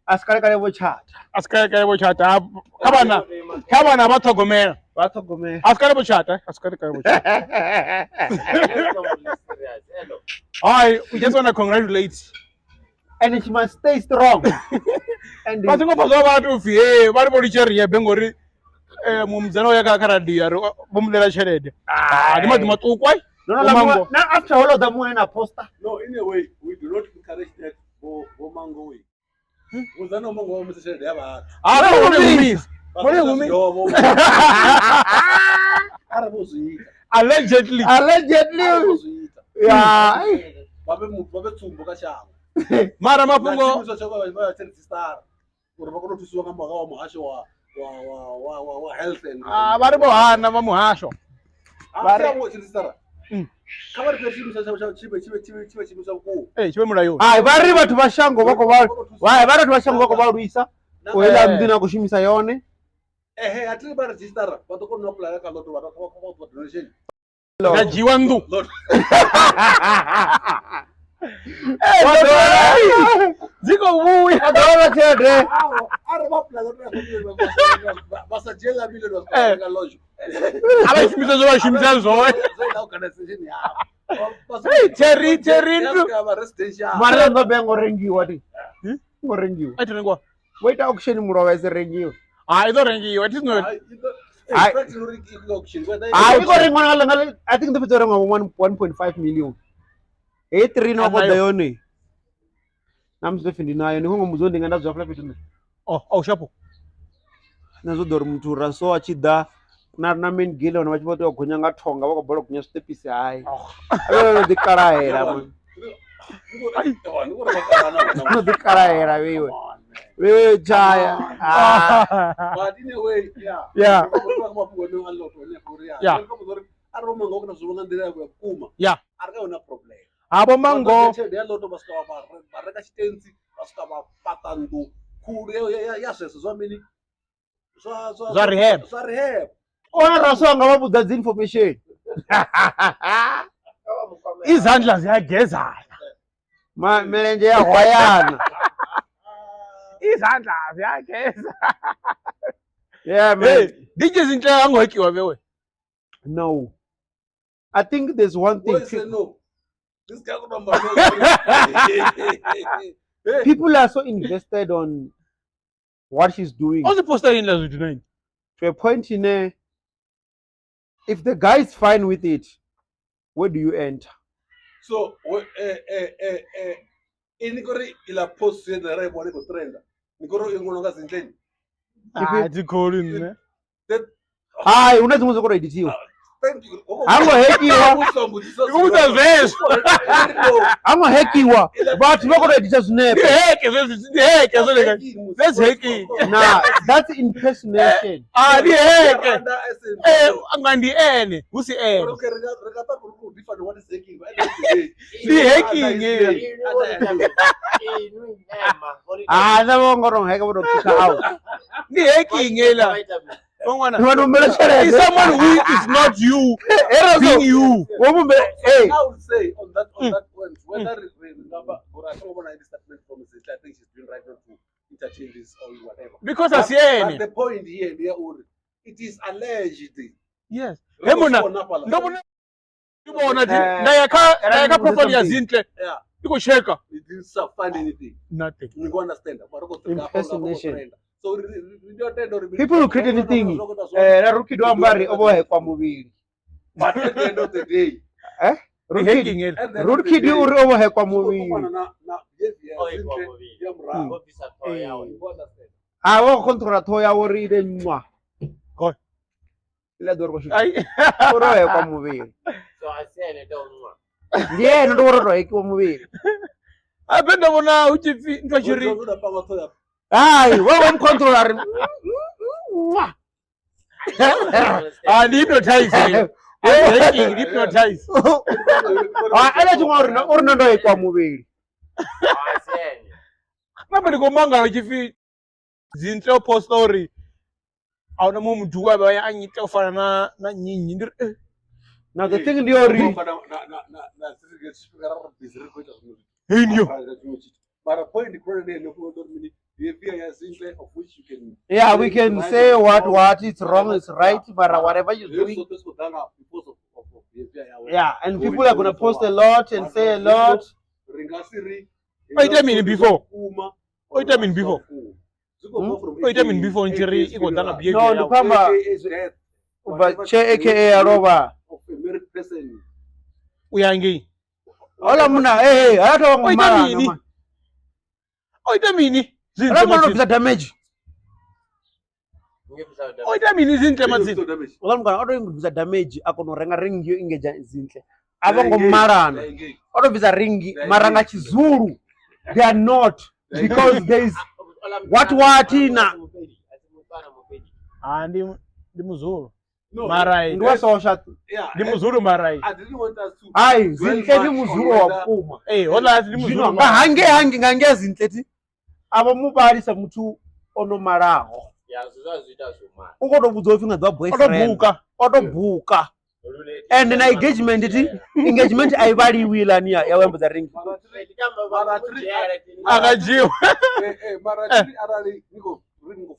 Askari kale bochata. Kabana batogomera. Askari bochata. We just want to congratulate. And it must stay strong. And but ngo bazo abantu fi bari boli cherry bengori mumzano ya kakara diaro bumlela cherede dima tukwai no after all of them when a poster. No, in a way we do not encourage that for Vho-Mango way. Uzano mongo msichere yaba allegedly yeah babe tsumbo kashango mara mapungo health and bari bohana ba muhasho chibe mulayo bari bathu bashango bako balwisa oela mdina kushimisa yone atili ba register batokona apply ka loto ba donation gajiwa ndu Ziko buwi adora chede arba plaza basa jela bile ndo ka lojo aba shimizo zo shimizo zo zela organization ya cherry mara ndo bengo rengiwa di ngorengiwa atirengwa wait auction muro wese rengiwa ido rengiwa it is not I think the picture of 1.5 million. 8 no go dayone. namusefe ndinayo ndikongo muzo ndinga ndabva Flapeton Oh shapo. nazodori mutu raso achida na main Gale wana vachipoti vagonya nga thonga vakabhola kunya switepisi hai anodzikarahera man anodzikarahera wewe chaya But in a way, yeah. Yeah. Yeah. Aroma ngokuna zvonga ndira yakuma. Yeah. Arikaona problem. Abo mango. They lot of us baraka chitenzi basika patandu kure yasese zvamini. Zwa rehab. Zwa rehab. ona raso anga vabudza information Izandla ziyagezana. milenje yahwayana Izandla ziyageza. yeah man. Hey, DJ Zinhle angohekiwa bewe. No, I think there's one thing. Why say no? This guy could number. People are so invested on what she's doing What's the poster in last tonight? to a point in a, if the guy is fine with it, where do you enter? So, inikori ila post the right one go trend. Nikoro ingonoga Zinhle. It's calling me. Hi, unazungumza kwa editiwa. Thank you. Angohekiwa, angohekiwa, but vakora edita zvinepo. That's heki. Nah, that's impersonation. Ni heke. Angandi ene. Who's ene? Ni heki. Savongoro heka vodo kika out. Ni heki ngela. Is Is someone who is not you being you? Hey. I would say on that point, whether statement from I think she's doing right not to interchange this or whatever. Because But as yene. the point here, it is alleged. Yes. Hemona. Ndobona. Ndibona ndayaka profile ya Zinhle. Yeah. Iko cheka. It didn't find anything. Nothing. You go understand. Impersonation. So People who create anything, Rukid Wambari obohekwa muviri. But at the end of the day, Rukid uri obohekwa muviri. Avo controla toya uri ile mwa. Ile doro shi. Obohekwa muviri. So I said don't know. Ndiye ndo obohekwa muviri. Apenda bona uchifi ntwachiri. Ai, wewe mcontroller. Hypnotize. Hypnotize. Ele chingori uri ndo ekwa muviri. I said. Nabani komanga uchifi Zinhle post story. Awuna muntu waba anyita ufana na nyinyi ndiri. Now the thing ndiori. But a point of which you can. Yeah, we can say what is wrong is right, but whatever you're doing. Yeah, and people are gonna post a lot and say a lot. What I mean before? What I mean before? What I mean before? Injury, iko dana behavior. No, Lukamba. But che AKA Aroba. Uyangi. Ola muna, hey, hata wangu mara. What I mean? Zinhle must damage. What I mean is Zinhle must. Ola mukana auto ingubisa damage akono renga ring yo ingeja Zinhle. Avongo marana. Auto visa ringi maranga chizuru. They are not because there is what ina. Ndi muzuru. Marai. Ndwa sosha. Ndi muzuru marai. I didn't want us to. Ai, Zinhle ndi muzuru wa kuma. Hola ndi muzuru. Hange ngange Zinhle ti. Aba mubalisa mutu onomalaho. Yeah, zviita zvomara. Ukotobudzo ufinga dwa boyfriend. Otobuka. And an engagement engagement aivaliwila ni ya wembo the ring. Akajiwa.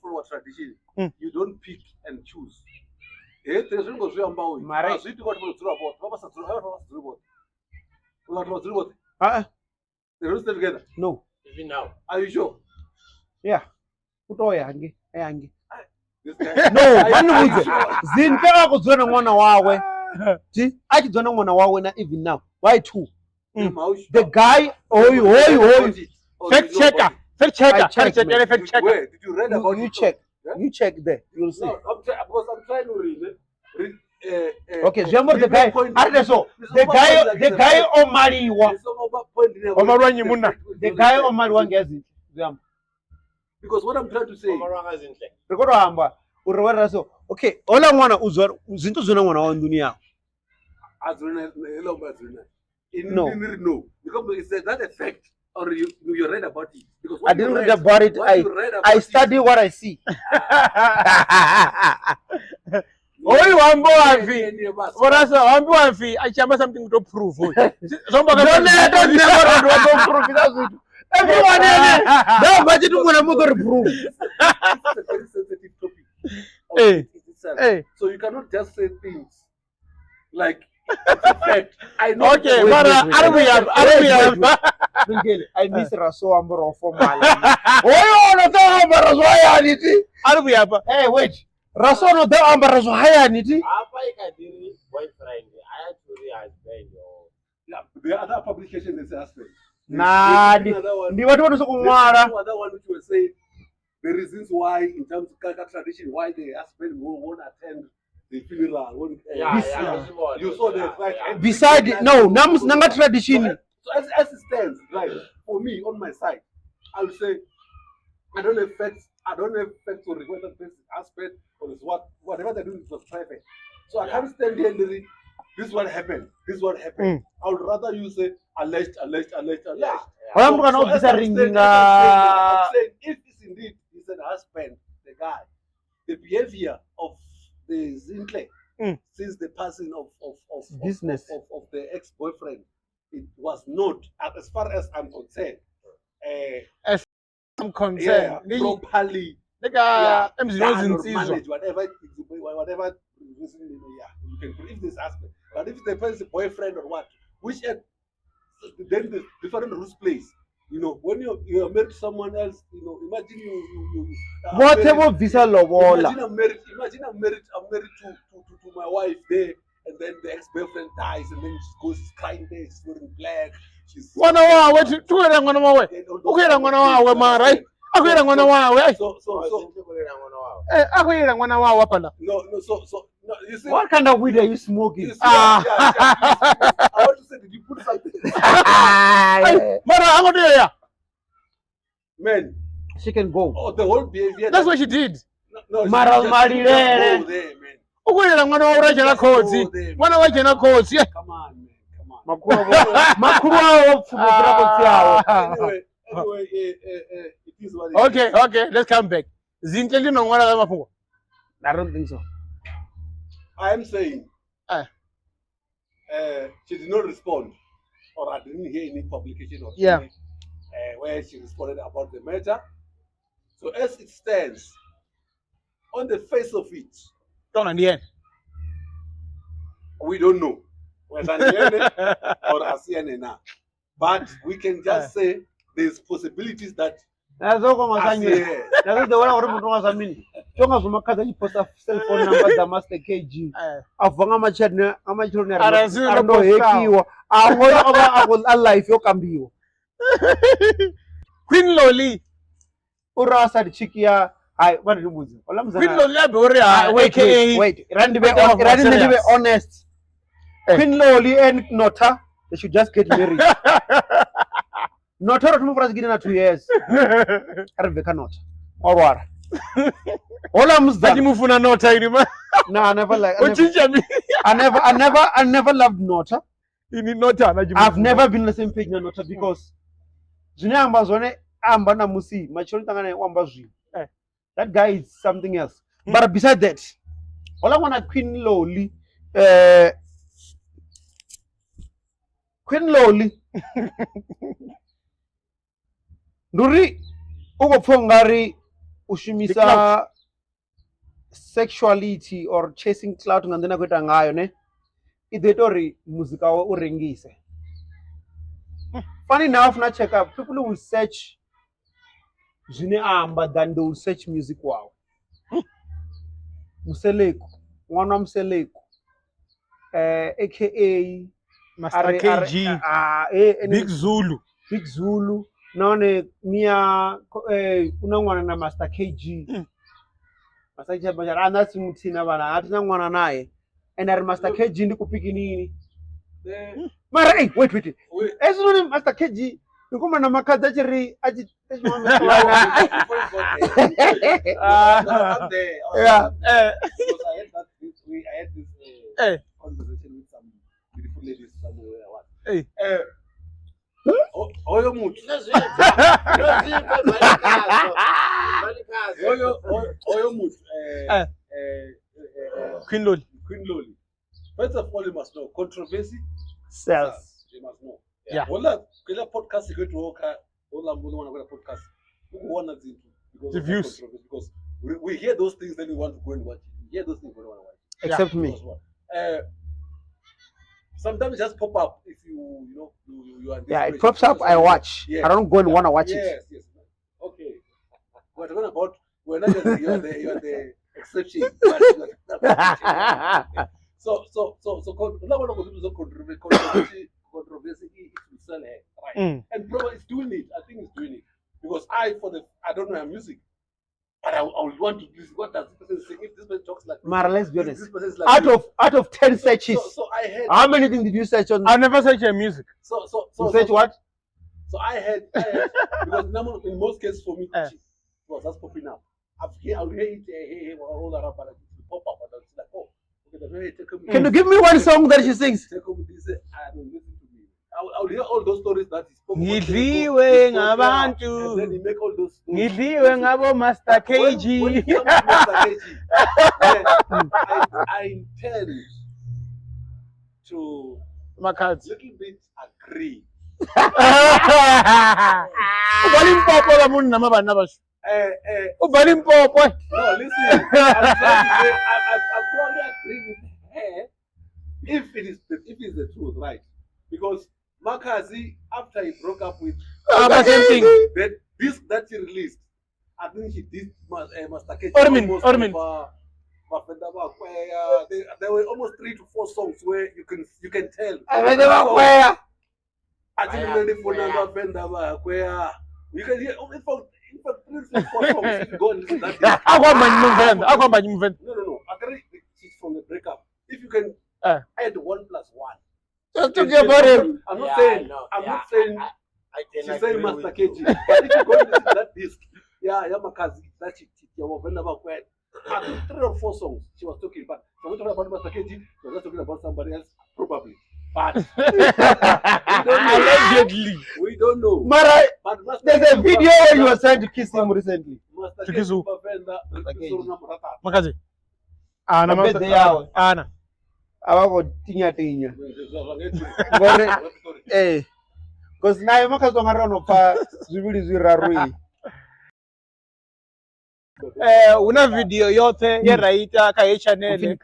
Follow tradition. You don't pick and choose. Together. No. Even now. Are you sure? Yeah. Utoya hangi. No, manuze. Zinhle akudzona mwana wawe. Ti achidzona mwana wawe na even now. Why two? The guy hoy. Fact checker. Fact checker. I checked, Fact man. checker. Where did you read about You it? check. Yeah? You check there. You'll see. No, because I'm trying to read. Okay, remember the guy. The guy Omariwa. The guy Omariwa ngezi. Because what I'm trying to say. Rekodo hamba. Urewera so. Okay, ola mwana uzwa zinto zona mwana wa dunia. Azrina. No. No. Because is that a fact or you read about it? Because I didn't read about it. I study what I see. Oi wambo afi. Borasa wambo afi. Achamba something to prove. Somba don't never prove it. Everyone else. No, but you don't want to prove. It's a very sensitive topic. Hey. So you cannot just say things like it's a fact. I know. Okay, but I miss Raso Ambro for my life. Oh, no, Ambro Hayanity. Hey, wait. Raso no the Ambro Hayanity. Boyfriend, I had to husband. Yeah, the other publication is husband. Nah, the what was the other one which was saying the reasons why in terms of cultural tradition why the husband won't attend the funeral. You saw that, right? Yeah. Beside no, nanga tradition. So as it stands, right? For me, on my side, I would say I don't expect to regret that this husband or this whatever they're doing is private. So I can't stand here and say, this is what happened. This is what happened. I would rather you say alleged. Yeah. I'm saying if it's indeed is an husband, the guy, the behavior of the Zinhle since the passing of the ex-boyfriend, it was not, as far as I'm concerned, properly managed, whatever reason, you can prove this aspect. But if the person is a boyfriend or what, which then the different rules plays. You know, when you are married to someone else, you know, imagine you whatever visa lobola. Imagine I'm married to my wife there, and then the ex-boyfriend dies, and then she goes crying there, she's wearing black. She's so you see, what kind of weed are you smoking? You see, I want to say, did you put something? Man, she can go. Oh, the whole behavior. That's what she did. No, Maral Marire. Go there, man. Come on, man. Anyway, it is what it is. Okay, let's come back. Zinhle no ngwana la mafungo. I don't think so. I am saying, she did not respond, or I didn't hear any publication of where she responded about the matter. So as it stands, on the face of it, we don't know whether or Asiane now, but we can just say there's possibilities that. That's the one I post a cell phone number that master KG. Avanga machana amachone arano hekiwa awona alive yokambiwa. Queen Loli urasa chikia I what do you Queen Loli abore wait be honest. Queen Loli and Nota they should just get married. Not her to move us getting 2 years. Rebecca not. Or what? All I'm saying. No, I never like. I never loved Nota. I've never been the same page na Nota because that guy is something else. But besides that, all I want a Queen Loli. Queen Loli. Nduri ukopfongari ushimisa sexuality or chasing clout ngandena kuita ngayo ne idetori muzika wa urengise. Funny enough na check up people will search zine amba than they will search music wow. Museleko mwana Museleko aka Master KG Big Zulu none mia una mwana na Master KG. Master KG bajara nasi mutina bana hatina mwana naye. And Master KG ndi kupiki nini? Mara wait. Ezo ni Master KG. Nikuma na MAKHADZI achiri achi I'm there. Yeah. Because I had this conversation with some beautiful ladies somewhere. Hey. Oyo mutu. Oyo mutu. Queen Loli. Queen Loli. First of all, you must know controversy sells. You must know. Yeah. Wala kila podcast you go to work. Wala mbuno wana kwa podcast. One of because the views. Because we hear those things, then we want to go and watch it. We hear those things, we don't want to watch it. Except me. Sometimes it just pop up if you are. Yeah, it pops up. I watch. Yes. I don't go and want to watch it. Yes. Okay. We're talking about. We're not just you are the exception. So controversy is right? And probably it's doing it. I think it's doing it because I don't know music. But I would want to listen. What does this person sing? If this person talks like this, Mara, let's be honest. this person is like Out of 10 searches, so I had. how many things did you search on? I never search your music. You search what? So I had because in most cases for me, it was just popping up. I'll hear it, all that up, and it pop up, and it's like, oh, okay, Can you give me one song that she sings? I don't listen to me. I'll hear all those stories that he spoke about. Ngidliwe ngabantu. And then he make all those stories. Ngidliwe ngabo Master KG. When it comes to Master KG, I intend to MAKHADZI. little bit agree. Ubalimpopo la munhu namabana basho. Ubalimpopo. No, listen. I'm trying to say I probably agree with her if it's the truth, right? Because MAKHADZI, after he broke up with Same thing. that that he released, I think he did Master KG. Ormin. There were almost 3 to 4 songs where you can tell. I think really for VENDA where you can hear in fact 3 to 4 songs if you go and listen to that. Akwamba No. Agree it's from the breakup. If you can add 1 plus 1. Just talking about him. I'm not saying she's saying Master KG. But if you go and listen to that disc, MAKHADZI, that's it. I think 3 or 4 songs she was talking about. So we're talking about Master KG, she was not talking about somebody else, probably. But Allegedly. We don't know. Mara, But there's a video where you were trying to kiss him recently. Master To kiss who? KG, MAKHADZI. Ana I bet they are. Ana. Ababo tinya. Ngore because naye MAKHADZI ngarono pa zvivili zviraru. Una video yote yeraita ka channel.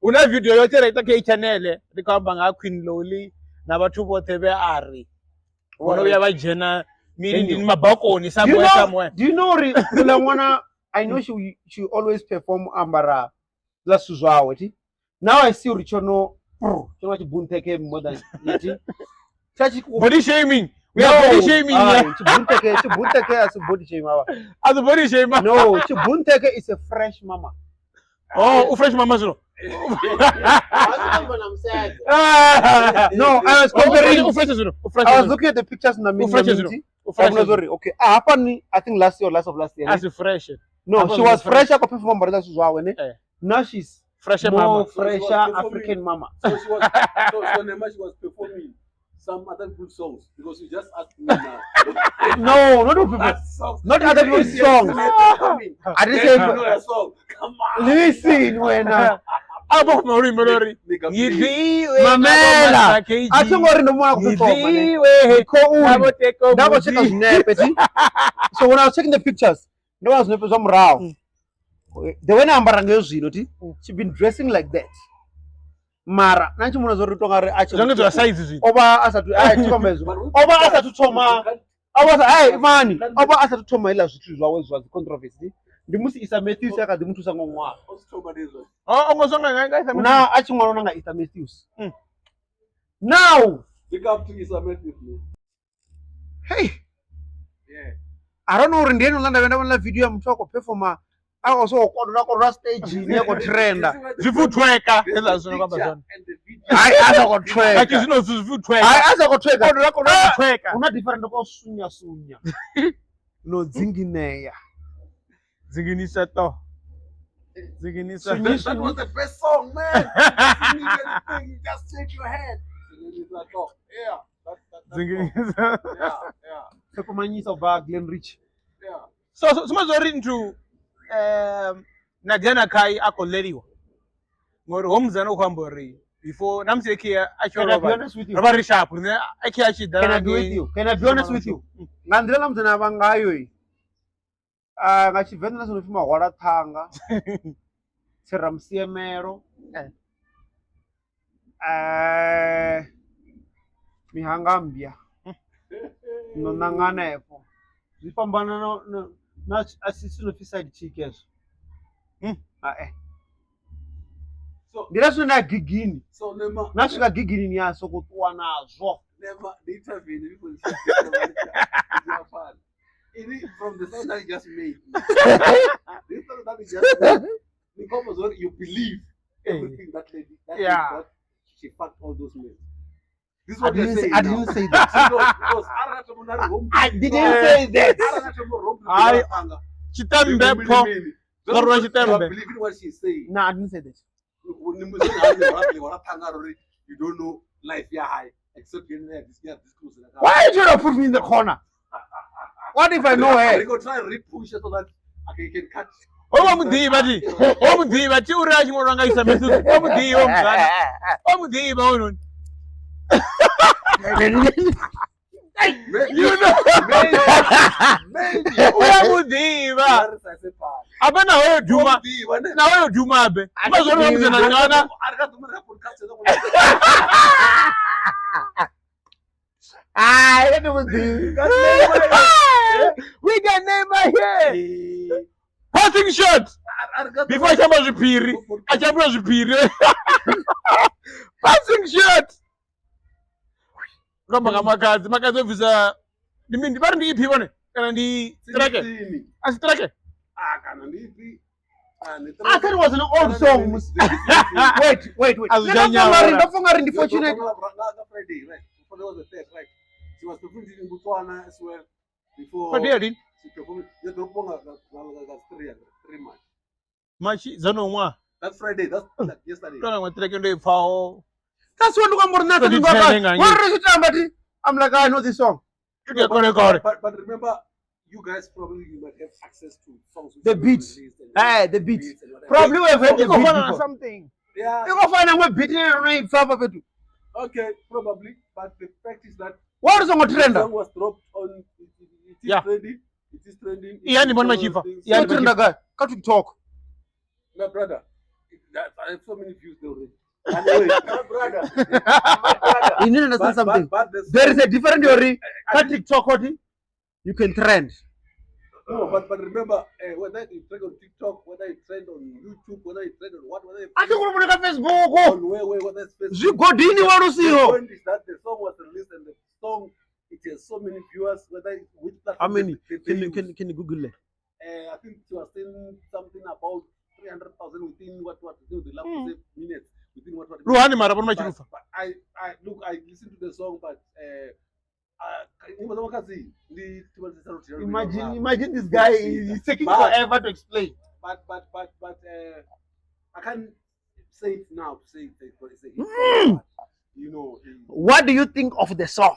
Una video yote yeraita ka channel rikwamba nga Queen Loli na bathu bothe be ari. Bona uya ba jena miri ndini mabakoni somewhere. Do you know I know she always perform ambara la suzwawe. Now I see Richono choma chibunteke more than yeti. Body shaming. We are body shaming. Chibunteke as a body shaming. As a body shaming. No, Chibunteke is a fresh mama. Oh, fresh mama zero. No, I was comparing. I was looking at the pictures in the meeting. Okay. Happened, I think last year or last year. As a fresh. No, she was fresher compared from Mother Suzwawe. Now she's fresher more mama. fresher African mama. So she was performing some other good songs because you just asked me now. No, not other good songs. I didn't say a song. Come on. Listen when Abo Mori. Mamela. Achongori no mwana kuperform. Double check us nepeti. So when I was checking the pictures, no was nepeti some raw. The way ambaranga zvino ti, she been dressing like that. Mara, nanchi muna zori tongare acho. Zonke to size zi. Oba asatu chikombezo. Oba asatu thoma. Oba mani. Oba asatu thoma ila zwithu zwawe zwa controversy. Ndimusi Isa Matthews yakadimuthusa ngomwa. Oh, ngozonga nganga Isa Matthews. Na achimwana nanga Isa Matthews. Now Big up to Isa Matthews, man. Hey, Yeah. I don't know ndi ndolanda venda vona video ya muthu performa also kodwa stage ne ko trenda. Zvivutweka ezva zvino kwamba zvona. And the video. Hayi aza ko treka. Like zvino zvivutweka. Hayi aza ko treka. Kodwa zvivutweka. Una different ko sunya. No dzingineya. Dzinginisa to. Dzinginisa. That was the best song, man. You need anything, just shake your head. Yeah. Dzinginisa. Yeah. Sekumanyisa ba Glen Rich. Yeah. So somazori into Nadiana Kai akoleriwa. Ngori homzana kwambori before namseki Can I be honest with you? Robert Sharp ne ake achidana. Can I be with you? Can I be honest with you? Ngandlela mzana vangayo yi. Nga Tshivenḓa sono pfhi mahwala thanga. Tsiramsiemelo. Mihangambya. No nanganepo. Zwi fhambana na asisino phi side chick ezwo. So, Ndira zwino na gigini. so Nema. Na swika gigini ni yaso kuṱuwa nazwo. Never the interview people from the song that you just made. The song that you just made. Because what you believe everything that lady that she fucked all those men. This is what you're saying. I didn't say that. I didn't say that. Chitembe po. Zorwa chitembe. Believe in what she's saying. No, I didn't say that. You don't know life yeah high except you know this close. Why are you trying to put me in the corner? What if I know her? You go try and re-push it so that you can catch. Omudiba ti. Omudiba ti uri achimoranga isa mesu. Omudiba omzana. Omudiba uno. You know. Maybe. Omudiba. Abana wewe Juma. Na wewe Juma abe. Mazoro mzana ngana. We got name here. Passing shot. Before achamba zvipiri. Achamba zvipiri. Passing shot. Kamba kamakadzi. Makadzi obvisa. Ndimi bari ndi ipi bone. Kana ndi trake. Asi trake. Kana ndipi. I thought it was an old song. Wait. Ndafunga ri ndi fortunate. Friday, right? Before there was a third, right? She was performing in Botswana as well. Before. But there she performed. The performance was 3 months. Machi zanongwa. That's Friday. That's like yesterday. Kana matrake ndo ifao. That's what I'm like, I know this song. But remember, you guys probably you might have access to songs. The beats. The beats. Probably we have heard the beat before. Something. Yeah. You go find a beat in Flava. Okay, probably. But the fact is that what is on the trend? song was dropped on. It is trending. It is trending. Yeah, ni bwana machifa. Yeah, trend guy. Can't you talk? My brother, I have so many views already. Anyway, my brother. You need to understand something. But There is a different theory. Can't TikTok you can trend. No, but remember, whether you trend on TikTok, whether you trend on YouTube, whether you trend on what, whether you I think we're going to Facebook. on whether it's Facebook. You go dini want to see The you. point is that the song was released and the song it has so many viewers. Whether which How platform many? they use. Can you Google it? I think she was saying something about 300,000 within what the last minutes within what. Ruhani mara bwana But machifa. I look, I listened to the song, but Imagine this guy is taking forever to explain. But I can't say it now. Say it because it's a you know. What do you think of the song?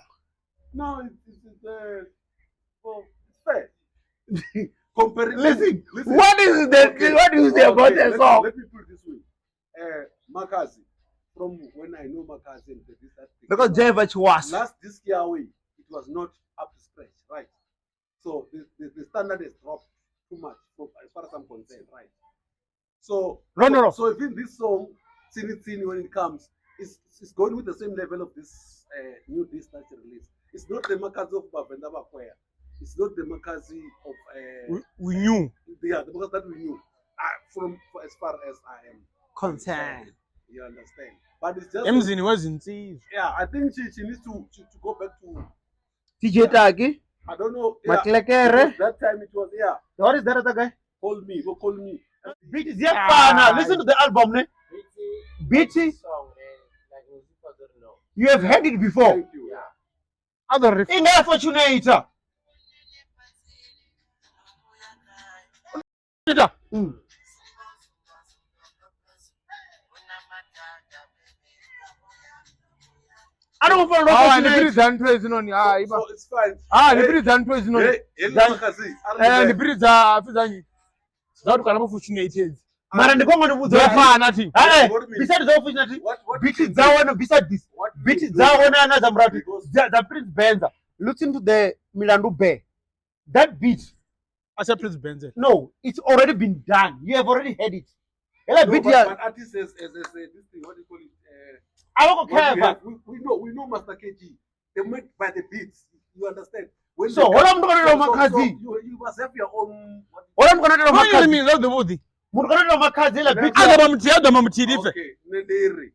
No, it's well, it's fair. Listen, what is the what do you say about the song? Let me put it this way. MAKHADZI, from when I know MAKHADZI and this that thing. Because Jevach was. Last this year away, it was not up to scratch, right? So the standard is dropped too much as far as I'm concerned, right? So No. So if in this song, Tini when it comes, it's going with the same level of this new disc that you released. It's not the MAKHADZI of VENDA Actors. It's not the MAKHADZI of We knew. the because that we knew. From as far as I am Concern. you understand? But it's just Emzini wezinsizwa. yeah, I think she needs to go back to DJ Taki, I don't know. Yeah, Maklekere. because that time it was yeah. What is that other guy? Call me, go call me. Beat is fana. Listen to the album, ne? BHEKI. Song, like music for the no. You have heard it before. Thank you. Yeah. Other riff. In there, Fortunator. I don't follow Nipiri Fortunator. Zanto is on. So it's fine. Nipiri Zanto is on. Hey, MAKHADZI. Nipiri za afizanyi. Zautu kana Fortunated. Mara ndikoma ndibudza. Zafana ti. Besides the Fortunator, What beat is down beside this. what Beat is down another brother. The Prince Benza. Listen to the Milandu Bear. That beat, I said Prince Benze. no, it's already been done. You have already heard it. Ela No, beat but ya. artists as this thing, what do you call it? I don't What care. we, have, we know Master KG. They made by the beats. You understand? When So, they what come- I'm gonna do, MAKHADZI. you must have your own. What I'm gonna do, What do you MAKHADZI. mean? That's the movie. We're gonna do MAKHADZI. Ela beat Ada ya. mamti, ada mamti dife. Okay, Nendere.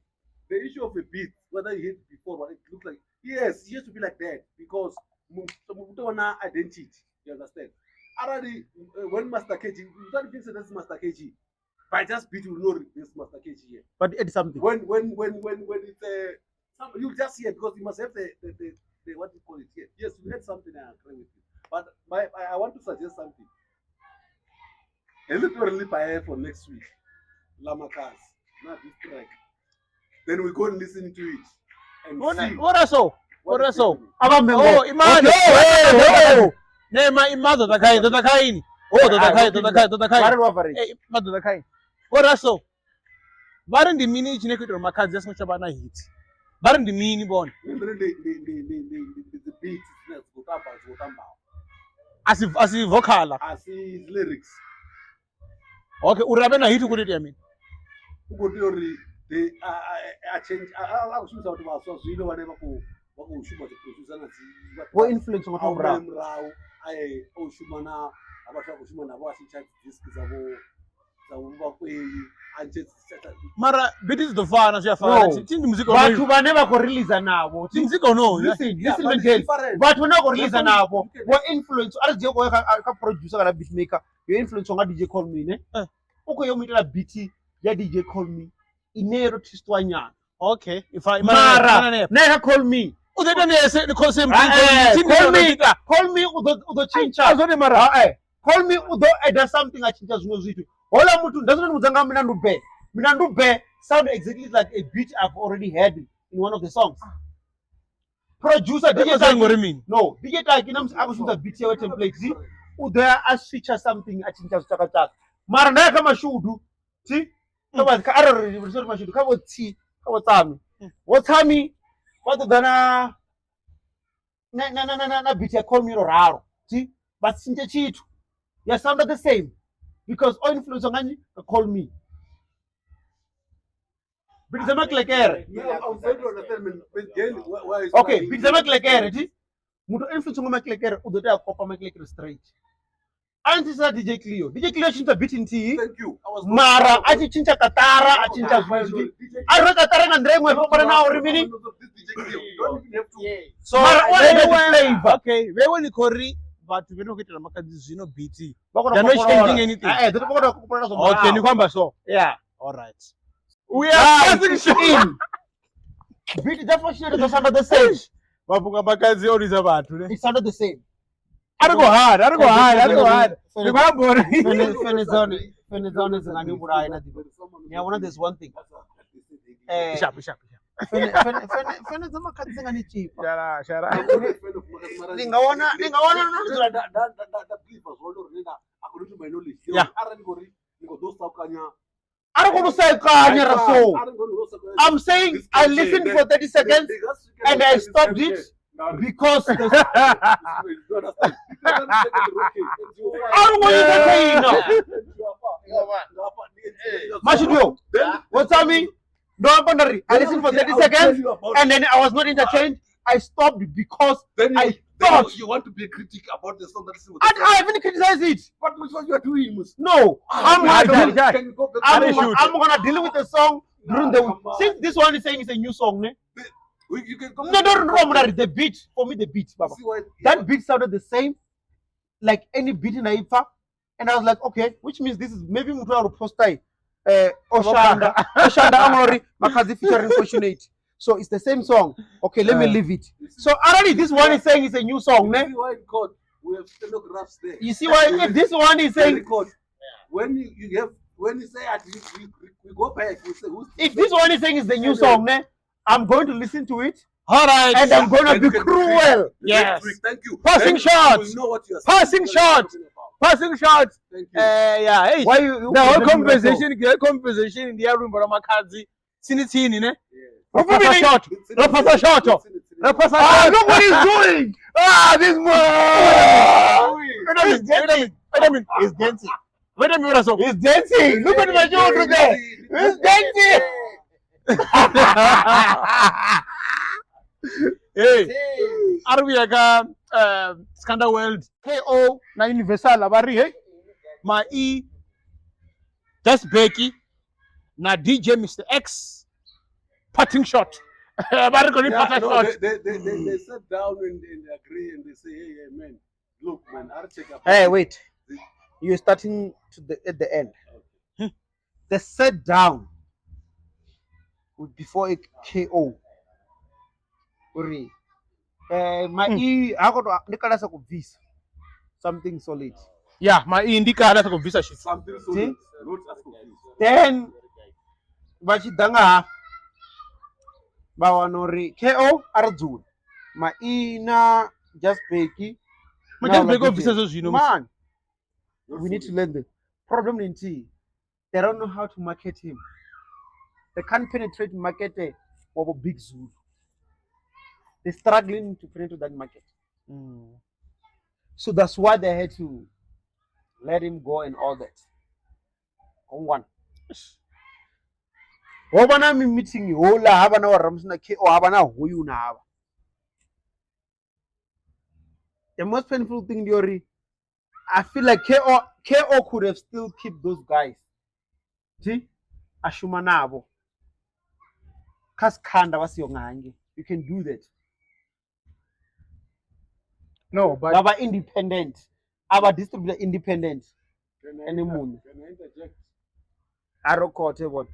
The issue of a beat, whether you hit it before, what it looks like. Yes, it used to be like that because some don't identity. You understand? Already, when Master KG, you don't think that's Master KG. By just beat, you know this Master KG here. But it's something. When it's you just hear because you must have the what you call it here. Yes, you had something. I agree with you. But I want to suggest something. A little relief I have for next week. Lamakas, not this track. Then we go and listen to it and see What I saw? What I is saw? happening. Oh, imani. Oh. Nema imazo takai, tatakai. Oh, tatakai. Eh, imazo takai. What I saw? Barin di mini chine kuto MAKHADZI just much about hit. Barin di mini bon. Then the beat is not go down. As if vocal. I see his lyrics. Okay, urabe na hit kuri yami. Ugo theory they I change I was out of our source you know whatever ko shuma to produce na What influence on how Mara? mrao I shuma na abatwa kushuma na basi chat disc zabo zabuba kweli anje Mara, bit is the far na shafara. No. Tingi music But ono. you were never going to release an album. Music ono. Listen, Yeah, listen, but Gale. it's different. But we're not going to release an That's album. okay. What influence? I just go a producer and a beat maker. Your influence on a DJ Call Me, ne? Okay, you meet a beat. Ya DJ Call Me. Inero tistwanya. Okay, if I Mara, never Call Me. Oh, they don't say the concept. Call Me. Call Me. Udo chincha. Azone Mara. Call Me. Udo eda something a chincha zuzitu. Ola mutu doesn't muzanga Minandu Be. Minandu Be sound exactly like a beat I've already heard in one of the songs. Producer DJ Taki. No, DJ Taki nams akushunza beat ya template. See, udo a switch something a chincha chaka. Mara na kama shudu. See? Kama ka araro resort mashudu kama ti kama tami. Wotami what dana na beat ya Call Me raro. See? But since chitu. You sounded the same. Because all influence on Call Me. But it's a MAKHADZI. yeah I'm trying to understand when Gale why is Okay, but it's a MAKHADZI. Muto influence on MAKHADZI udotea kopa MAKHADZI straight. Anti sa DJ Cleo. DJ Cleo chinta beat in T. thank you I was Mara achi chinta katara achi chinta zuzi. Arro katara na ndrengwe popara na orimini. So, Mara what flavor? okay, we will corri, but we don't get the MAKHADZI no BT. Bako They're not changing anything. Dito bako na kupara so. Okay, ni kwamba so. Yeah. All right. We are passing In. Beat definitely does sound the same. Babuka MAKHADZI all is about. It sounded the same. I don't go hard. I don't go hard. Ni kwamba Fenezone zinaniburai na dibo. Yeah, one of this one thing. sharp. Fenezone MAKHADZI zinganichipa. Shara. Ningaona according to my knowledge Yeah. I don't say kanya raso. I'm saying I listened for 30 seconds and I stopped it because I don't want you to say no. Mashudio, what's that mean? No boundary. I listened for 30 seconds and then I was not entertained. I stopped because I thought you want to be a critic about the song that is I haven't criticized it. But which one you are doing, Mus? No, I'm Can you go back? gonna deal with the song during the since this one is saying it's a new song, ne? You can come. No, the beat for me, the beat, Baba. That beat sounded the same, like any beat in Aifa, and I was like, okay, which means this is maybe Mutuaru Postai, Oshanda, Amori, MAKHADZI featuring Fortunate. So it's the same song. Okay, let me leave it. So already this one is saying it's a new song, ne? We have stenographs there. You see why if this one is saying when you say we go back, we say if this one is saying it's the new song, ne? I'm going to listen to it. All right. And I'm going to be cruel. Yes. Thank you. Passing shots. Know what you are Passing shots. Passing shots. Thank you. Yeah. Hey. Why you The whole conversation in the room, but MAKHADZI. Sini, ne? Pass a shot. Pass a shot. Pass a shot. Nobody's doing. This man. Wait a minute. He's dancing. Wait a minute. He's dancing. Look at my shoulder there. He's dancing. Hey, Arviaga, Skhanda World, KO, na Universal, abari, hey, ma E, just BHEKI, na DJ Mr. X, parting shot. Abari koni parting shot. They sit down and they agree and they say, hey, man, look, man, I'll check up. Hey, wait. You're starting at the end. Okay. They sat down before a KO. My E, I got to visa something solid. Yeah, my E indica that's a visa shit. Something solid. Then, but you danga Bawanori KO Arjun. My E na just BHEKI. But just BHEKI visas, you know. Man, we need to learn the problem in T. They don't know how to market him. They can't penetrate market of a big zoo. They're struggling to penetrate that market. So that's why they had to let him go and all that. On one. Obana mi meeting you, Ola Habana or Ramsna K or Habana, who you now. The most painful thing, Diori, I feel like KO could have still kept those guys. See? Ashumanabo. Skhanda was your ngangi. You can do that. No, but Baba independent. Our distributor independent. Can I interject? Arrow court, what?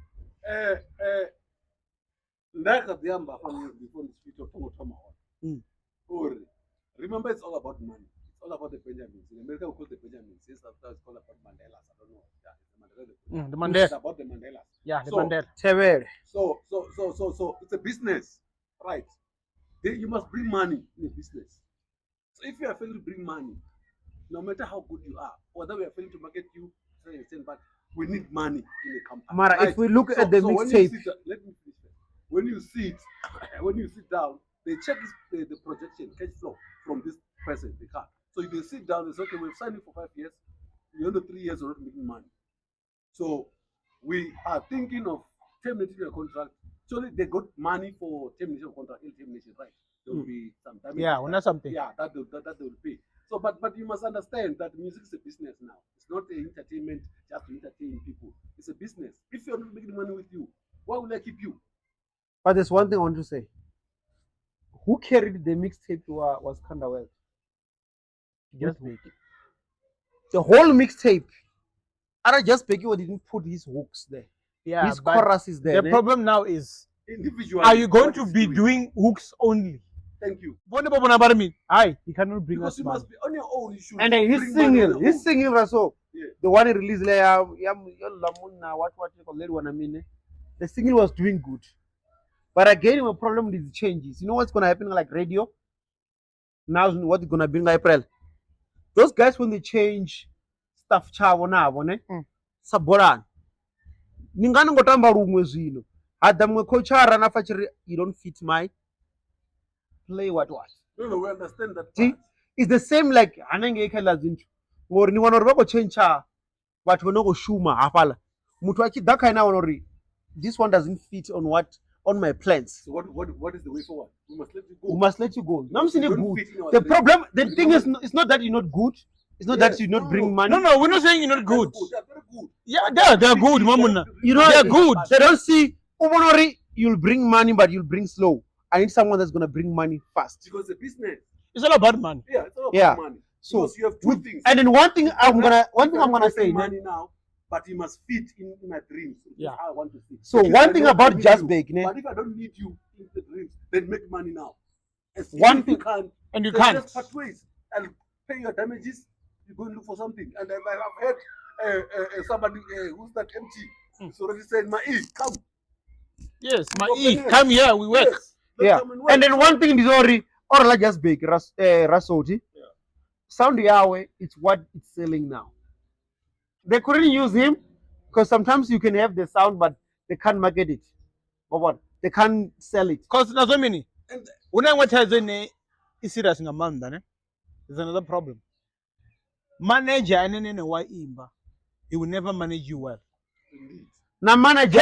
Remember, it's all about money. It's all about the Benjamins. In America, we call the Benjamins. In South Africa, it's called about Mandelas. I don't know. Yeah, the Mandela. It's about the Mandelas. Yeah, the So- Mandela. So it's a business, right? You must bring money in a business. So if you are failing to bring money, no matter how good you are, whether we are failing to market you, but we need money in a company. Mara, right? if we look at the when you mixtape, let me finish first. When you sit down, they check the projection, cash flow from this person, the car. So if they sit down, they say, okay, we've signed it for 5 years. The other 3 years, we're not making money. So we are thinking of terminating your contract. Actually, they got money for termination of contract, termination, right? There will be some damage. Yeah, well, that's something. Yeah, that they will pay. So, but you must understand that music is a business now. It's not an entertainment just to entertain people. It's a business. If you're not making money with you, why will I keep you? but there's one thing I want to say. Who carried the mixtape was Skhanda World. Just BHEKI. The whole mixtape. I just BHEKI or didn't put his hooks there. Yeah, His but chorus is there. the problem now is, Individually. are you going what to is be doing? doing hooks only? Thank you. What about me? Aye, he cannot bring Because us you money. must be on your own. You should. And then his bring money on single, your own. Raso, Yeah. the one he released there, what you call that one? I mean, the single was doing good, but again, my problem with the changes. You know what's gonna happen like radio? Now what's gonna be in April? Those guys when they change stuff, chavo na ne, saboran. Ningana ngotamba rumwe zwino. Adam coachara na fachiri, you don't fit my play what. No, we understand that. See, part. it's the same like anenge khala zinto. Ngori ni wana uri change but we no go shuma hapala. Mutu achi that kind of this one doesn't fit on my plans. So what is the way forward? We must let you go. We must let you go. I'm saying You good. don't fit in our The dream. problem, the thing is, it's not that you're not good. It's not that Yes, you not no, bring money. No, we're not saying you're not They're good. They're very good. Yeah, they're good, Mamuna. You know, They're good. They don't see Umonori, you'll bring money, but you'll bring slow. I need someone that's gonna bring money fast. Because the business. It's all about money. Yeah, it's all about Yeah. money. So Because you have two things. and then one thing I'm gonna say. Money now, but you must fit in my dreams. Yeah. I want to fit. So If one I thing know I about need Just you, Bake, ne? But if I don't need you in the dreams, then make money now. One If thing- you can't, And you then can't. just part ways and pay your damages. You go and look for something. And I've heard somebody who's that empty. It's already saying, come. Yes, my Open E, it. come here, we work. Yes, let's Yeah. come and work. And then one thing is already or like Just Bake, Rasoti. Yeah. Sound Yahweh, it's what it's selling now. They couldn't use him because sometimes you can have the sound, but they can't market it. Or what? They can't sell it. Because there's so many. And When I watch Zinhle, it's serious in a man, then there's another problem. Manager and why imba, he will never manage you well. indeed. Now manager,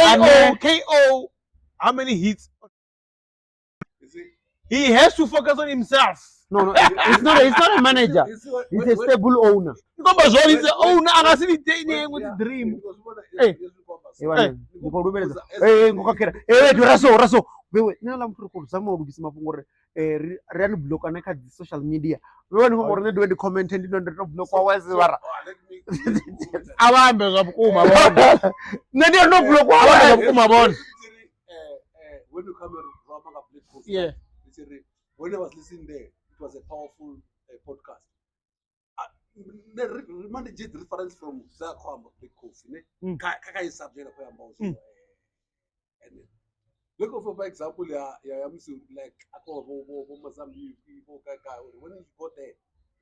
KO, how many hits? You see? He has to focus on himself. no, it's not a manager. You see what- He's when- a stable owner. Because all is the when- owner, I see the when- with yeah, the dream. because what I- Hey. yes, we come back. Hey, Because raso wewe nina la mtu ko zama urugisa mafungo re block ana ka social media wewe ni ngomoro ne do comment ndi ndo block kwa wazi bara let me Abambe zabukuma bona. ne ndio no block kwa Abambe wazi zabukuma bona. when you come and Rama Play Coffee, Yeah. when I was listening there, it was a powerful podcast. The manager reference from Zakwamba Play Coffee, Mm. Kaka is subject of about. And look for example, I'm like when you go there,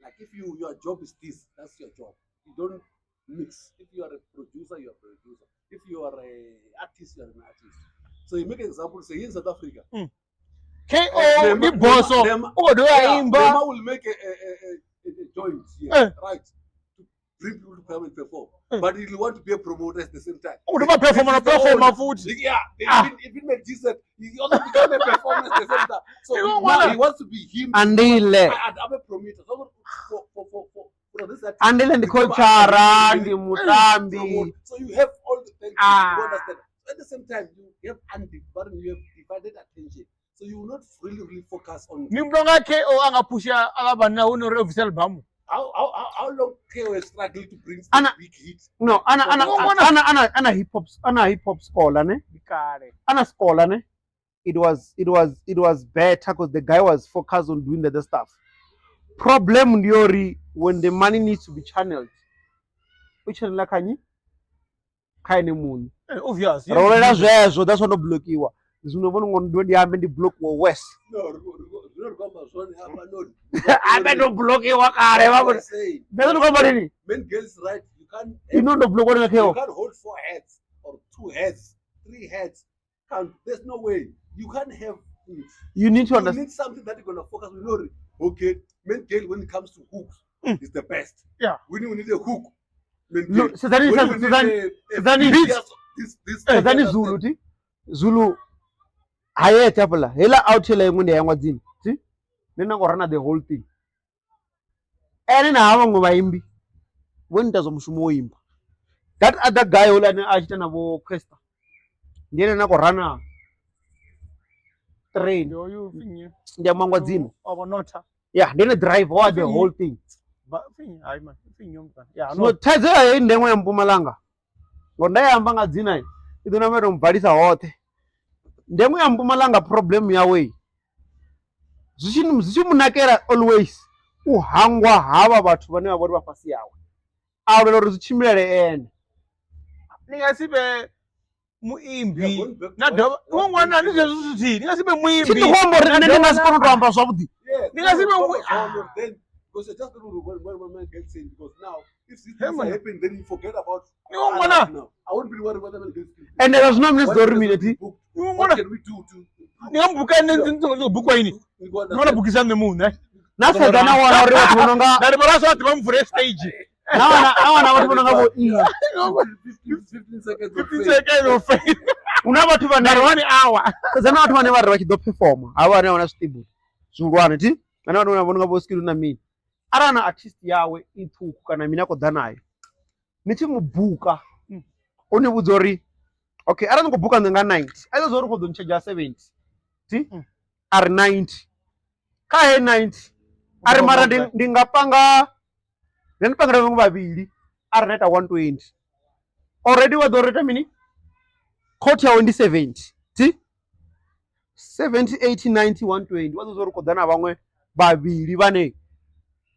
like if your job is this, that's your job. You don't mix. If you are a producer, you are a producer. If you are an artist, you are an artist. So you make an example, say in South Africa. KO ni boso. Oh, do I imba? Nema will make a joint here, right? To bring people to come and perform. But he want to be a promoter at the same time. Oh, do I perform food? Yeah, even make Jesus, he also become a performer at the same time. So You don't now wanna- he wants to be him. andile I'm a promoter. So for this artist, andile ndi become coachara an ndi artist, mutambi promote. So you have all the things. You understand? At the same time, you have divided attention. So you will not really focus on Ni mdonga KO angapusha alabana uno official album. how long KO is struggling to bring Ana- big hits. no ana hip hop scholar ne ana scholar ne it was better because the guy was focused on doing the other stuff. Problem ndiori when the money needs to be channeled, which channel kanyi kaine munhu Obvious. rovela zwezwo that's what no blockiwa zwino vona ngondo ndo ndiambe ndi block wa west No, remember, son, abe no blockiwa kare vavo saying, bese no kwamba nini men girls right, you can't ino ndo block wa you ngakeo can't hold 4 heads or 2 heads, 3 heads. There's no way. You can't have it. you need to You understand need something that you're gonna focus on. You know, okay, men girl when it comes to hooks is the best. Yeah. We need a hook. Men no girl. sidhani When we need sidhani this sidhani zulu ti zulu hayeta pula hela out hela imwe yangwa dzini ti nina ngorana the whole thing ene na hava ngo vaimbi voni tazo mushumo woimba that other guy ulane achita navo questa ndiye na korana train Yo, you finya. ndiya mangwa dzini Nota. yeah ndiye drive over the whole thing But finya, I man, finya mka. Yeah, no no. thaidzo yayo ndemwe ya Mpumalanga ngo ndayamba nga dzina idona mero mbhalisa hote ndemwe ya Mpumalanga problem yawe zvichimunakera always uhangwa hava vathu vane vavori vafasi yawe aurela uri zvichimbirere ene Ningasibe muimbi. Na doba. Mwana ni zezu zuti. Ningasibe muimbi. chitikomborere nende ngasikona kutohamba zvavudi Yeah, Nigga, see no, when then because you're just going to when man gets in because now if this Hey, man. happen then you forget about You want mana? now. I won't be worried whether man gets in. ende zvazvinomune What zidori can mine we ti book? You What wanna- can we do to Ningambuka nzi bukwa ini. we go Nona bukisa nemu, nasedza nawana uri vathu vanonga Dari baraso ati bamvure stage. nawana vathu vanonga vo iyi 15 seconds of 15 fame. seconds of fame. una vathu vane Dari 1 hour. sedza na vathu vane vari vachidoperforma hava vane vana zvitiburi zviulwane ti vane vanonga vanonga voskiru na mini ari ana artist yawe ituku kana mini akodha nayo nichimubhuka univudza uri Okay, I don't go book on the 90. I just want to go charge 70. See? Are 90. Ka 90. Are mara dingapanga. Then panga ngubabili. Are rate 120. Already was already mini. Court ya 70. See? 70, 80, 90, 120. What was the dana bangwe babili bane.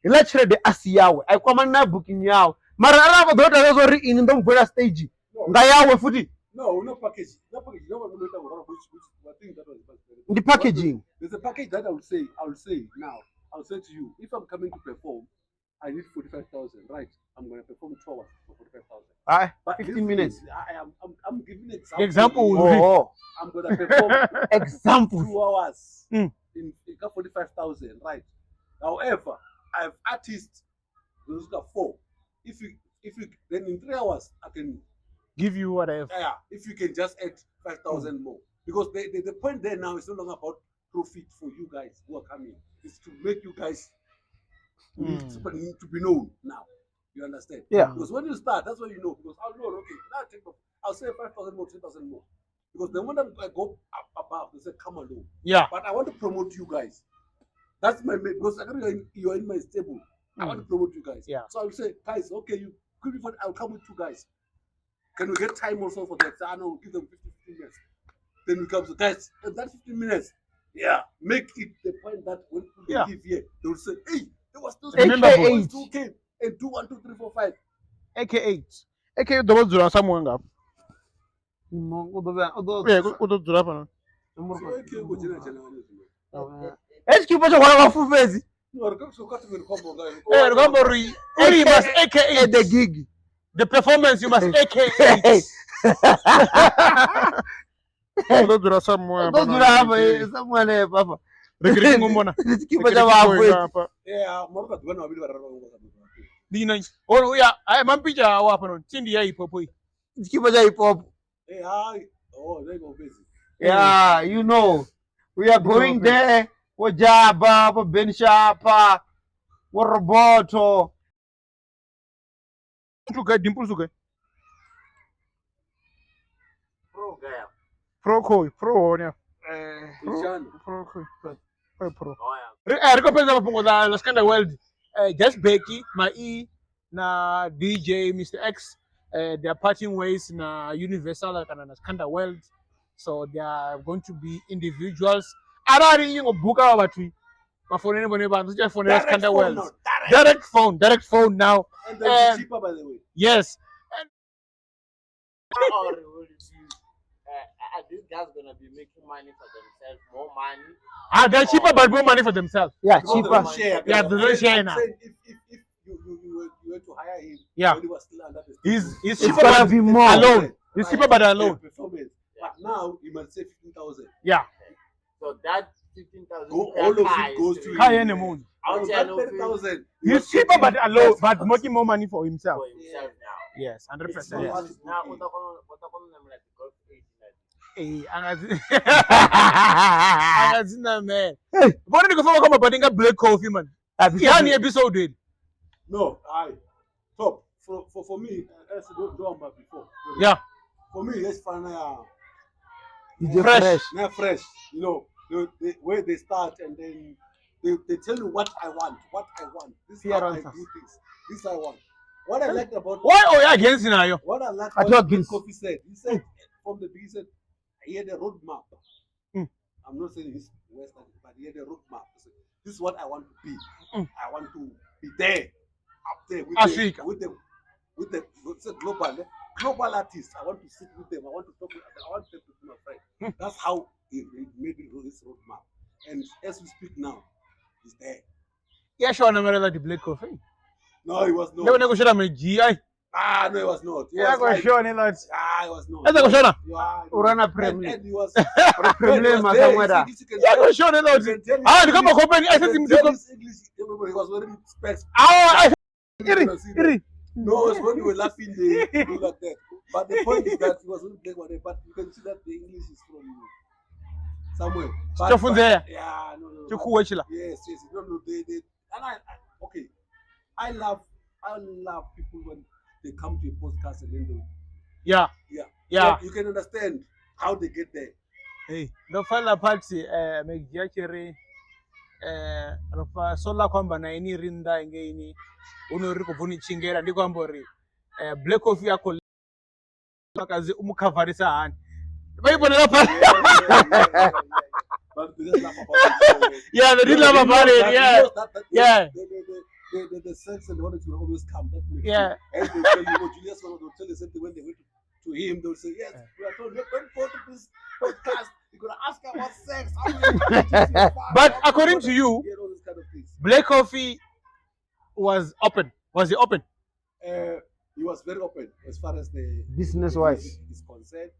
Let's read the asiyawe. I come na booking yawe. Mara ala ko dota zo ri in the bola stage. Ngayawe futi. No package. No package. No one which thing that was The packaging. There's a package that I will say now. I'll say to you, if I'm coming to perform, I need 45,000, right? I'm gonna perform 2 hours for 45,000. But 15 minutes. I'm giving Example. I'm gonna perform example 2 hours in 45,000, right? However, I have artists those got 4. If you then in 3 hours I can give you whatever. Yeah, if you can just add 5,000 more, because the point there now is no longer about profit for you guys who are coming. It's to make you guys to be known now. You understand? Yeah. Because when you start, that's when you know. Because I'll know, okay, now I'll say 5,000 more, 10,000 more. Because then when I go up above, they say come along. Yeah. But I want to promote you guys. That's my main, because you're in my stable. I want to promote you guys. Yeah. So I'll say, guys, okay, you could be fun. I'll come with you guys. Can we get time also for that? I know, give them 15 minutes. Then we come to guys, and that 15 minutes, make it the point that when they give here, they will say, hey, there was those who came and do 1, 2, 3, 4, 5. AK8. AK double zero someone up. Eski pocho kwa wafufezi. You must AK8 the gig. The performance you must AK8. Don't do someone. Don't do that, someone, Papa. Regretting umona. Eski pocho wafufezi. Yeah, more than one Dina. Oh yeah, I am picture hapa no. Tindi ya hip hop. Eski pocho hip hop. Hey, hi. Oh, they go busy. Yeah, you know. We are going there. Wajaba, Benshapa, Roboto. Dimple Pro yeah. Pro. Recompensa mapungo la Skhanda World. Just BHEKI, MacG, na DJ Mr. X. They are parting ways na Universal and Skhanda World. So they are going to be individuals. Arari yung buka batwi. For anybody, just for Skhanda World. Direct phone now. And they're cheaper, by the way. Yes. Are these guys gonna be making money for themselves, more money? They're cheaper, but more money for themselves. Yeah, cheaper. Yeah, they don't share now. If you were to hire him, yeah, when he was still under the he's cheaper, but be more alone. He's cheaper, but alone. Performance. But now he must say 15,000. Yeah. So that 15,000. All of it goes to high in the moon. Out 30,000. He's cheaper, but alone, but making more money for himself. Now. Yes, 100%. Yes. Now, Hey, angazina man. Mbona nikufanya kama badinga black coffee man. Yani episode did. No, top for me as do before. Yeah. For me it's fun fresh. You know, the way they start and then they tell you what I want. This is how I do things. This I want. What I liked about why are you against now? What I liked about what Kofi said. He said from the beginning, he said he had a roadmap. I'm not saying he's Western, but he had a roadmap. This is what I want to be. I want to be there, up there with the global artists. I want to sit with them. I want to talk with them. I want them to be my friend. That's how he made his roadmap. And as we speak now, he's there. Yeah, sure. I'm not the black coffee. No, he was not. Never negotiate my GI. No, it was not. Yeah, go show any lot. It was not. Let's go show now. Urana premier. And he was premier masamweda. Yeah, go show any lot. The company company. I said him to English. Everybody was wearing specs. No, it's when you were laughing, they do like that. But the point is that he was wearing black one. But you can see that the English is from somewhere. Yeah, no. Yes. No. They. And okay. I love people when they come to a podcast and then they Yeah. You can understand how they get there. Hey, the final party, MacG rofa sola kwamba na ini rinda ingeni unori kuvuni chingera ndi kwambori black coffee yako kazi umukavarisa hani vaibonera pa But they just laugh about it. yeah they did laugh about it yeah The sex and the one that will always come. That makes yeah and they tell you, Julius will tell you something when they went to him, they'll say, yes, we are told, don't go to this podcast. You're going to ask about sex. How many times you have but fun? according to you Yeah, all those kind of things. black coffee was open. Was he open? He was very open as far as the Business-wise is concerned.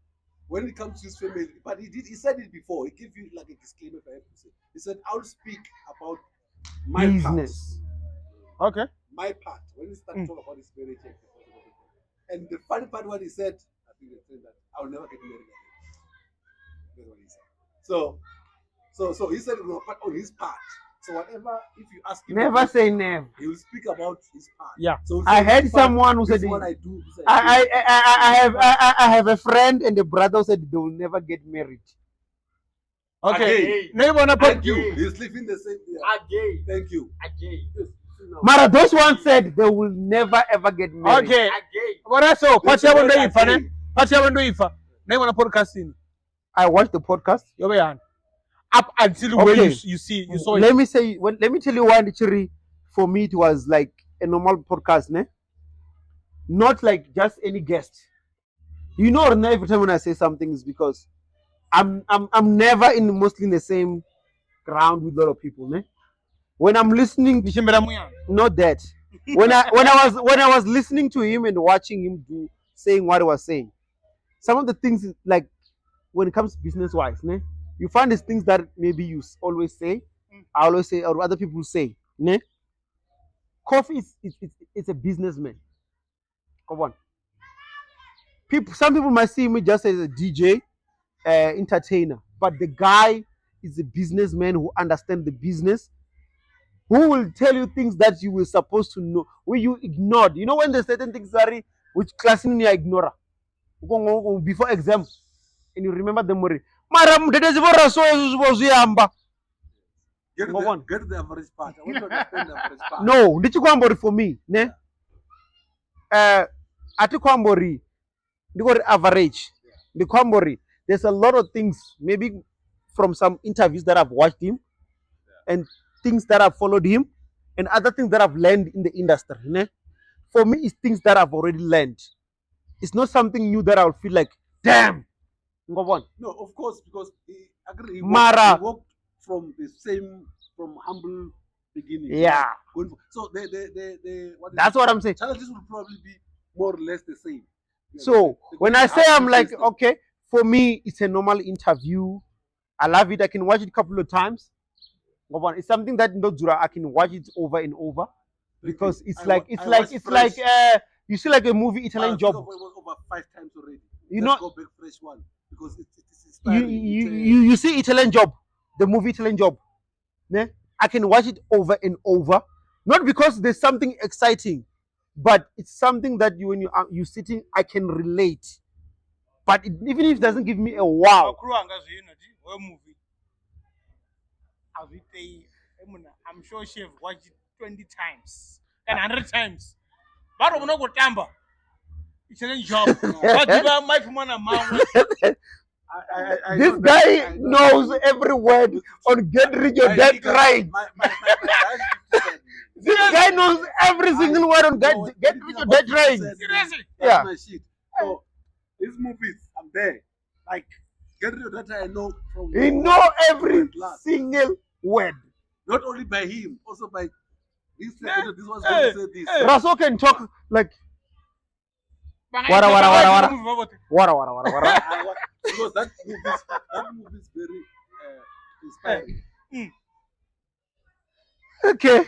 When it comes to his family, but he said it before. He gave you like a disclaimer if I have to say. He said, I'll speak about my business. Okay. My part. When he started talking about his marriage and the funny part what he said, I think they said that I'll never get married again. That's what he said. So he said it was on his part. So whatever, if you ask him, Never say never. he will speak about his part. Yeah. So I heard someone who this said is what I do. This is what I do. I have a friend and a brother who said they will never get married. Okay. Again. Neighbor na Thank you. He's living the same year. Again. Thank you. Again. Mara, those ones said they will never ever get married. Okay. Again. Bora so pati yabo ndo ifa ne? Again. Pati yabo ndo ifa. Neighbor na podcast ini. I watched the podcast. Yobe yan. Up until Okay. when you saw it. Let me tell you why, Chiri, for me it was like a normal podcast, ne? Not like just any guest. You know, every time when I say something is because I'm never mostly in the same ground with a lot of people, ne? When I'm listening, not that. When I was listening to him and watching him saying what he was saying, some of the things like when it comes business wise, ne? You find these things that maybe you always say, I always say, or other people say, ne? Coffee is a businessman. Come on. Some people might see me just as a DJ, entertainer, but the guy is a businessman who understands the business, who will tell you things that you were supposed to know, where you ignored. You know when there's certain things that which class in you ignore before exam, and you remember the memory. Maram, Get to the average part. I want to understand the average part. no, ndichikwambori for me, ne? Atikwambori, ndikori average. Ndikwambori, there's a lot of things, maybe from some interviews that I've watched him, and things that I've followed him, and other things that I've learned in the industry, ne? For me, it's things that I've already learned. It's not something new that I'll feel like, damn. Go on. No, of course, because he Mara. walked from humble beginning. Yeah. So That's what I'm saying. challenges will probably be more or less the same. So when I say I'm like, okay, for me, it's a normal interview. I love it. I can watch it a couple of times. It's something that I can watch it over and over because it's like you see like a movie Italian Job. It was over 5 times already. You Let's know, go back fresh one because it's you see Italian Job, the movie Italian Job. Ne? I can watch it over and over, not because there's something exciting, but it's something that when you sitting, I can relate. But even if it doesn't give me a wow. I'm sure she have watched it 20 times and 100 times. But I'm not going to it's a job. This guy knows every word on Get Rich or Get Right. This guy knows every single word on Get Rich or Get Right. Seriously? Yeah. My shit. So these movies, I'm there. Like Get Rid of That I know from. He know every single word. Not only by him, also by this. This was going to say this. Raso can talk like wara. Because that movie is very inspiring. Okay.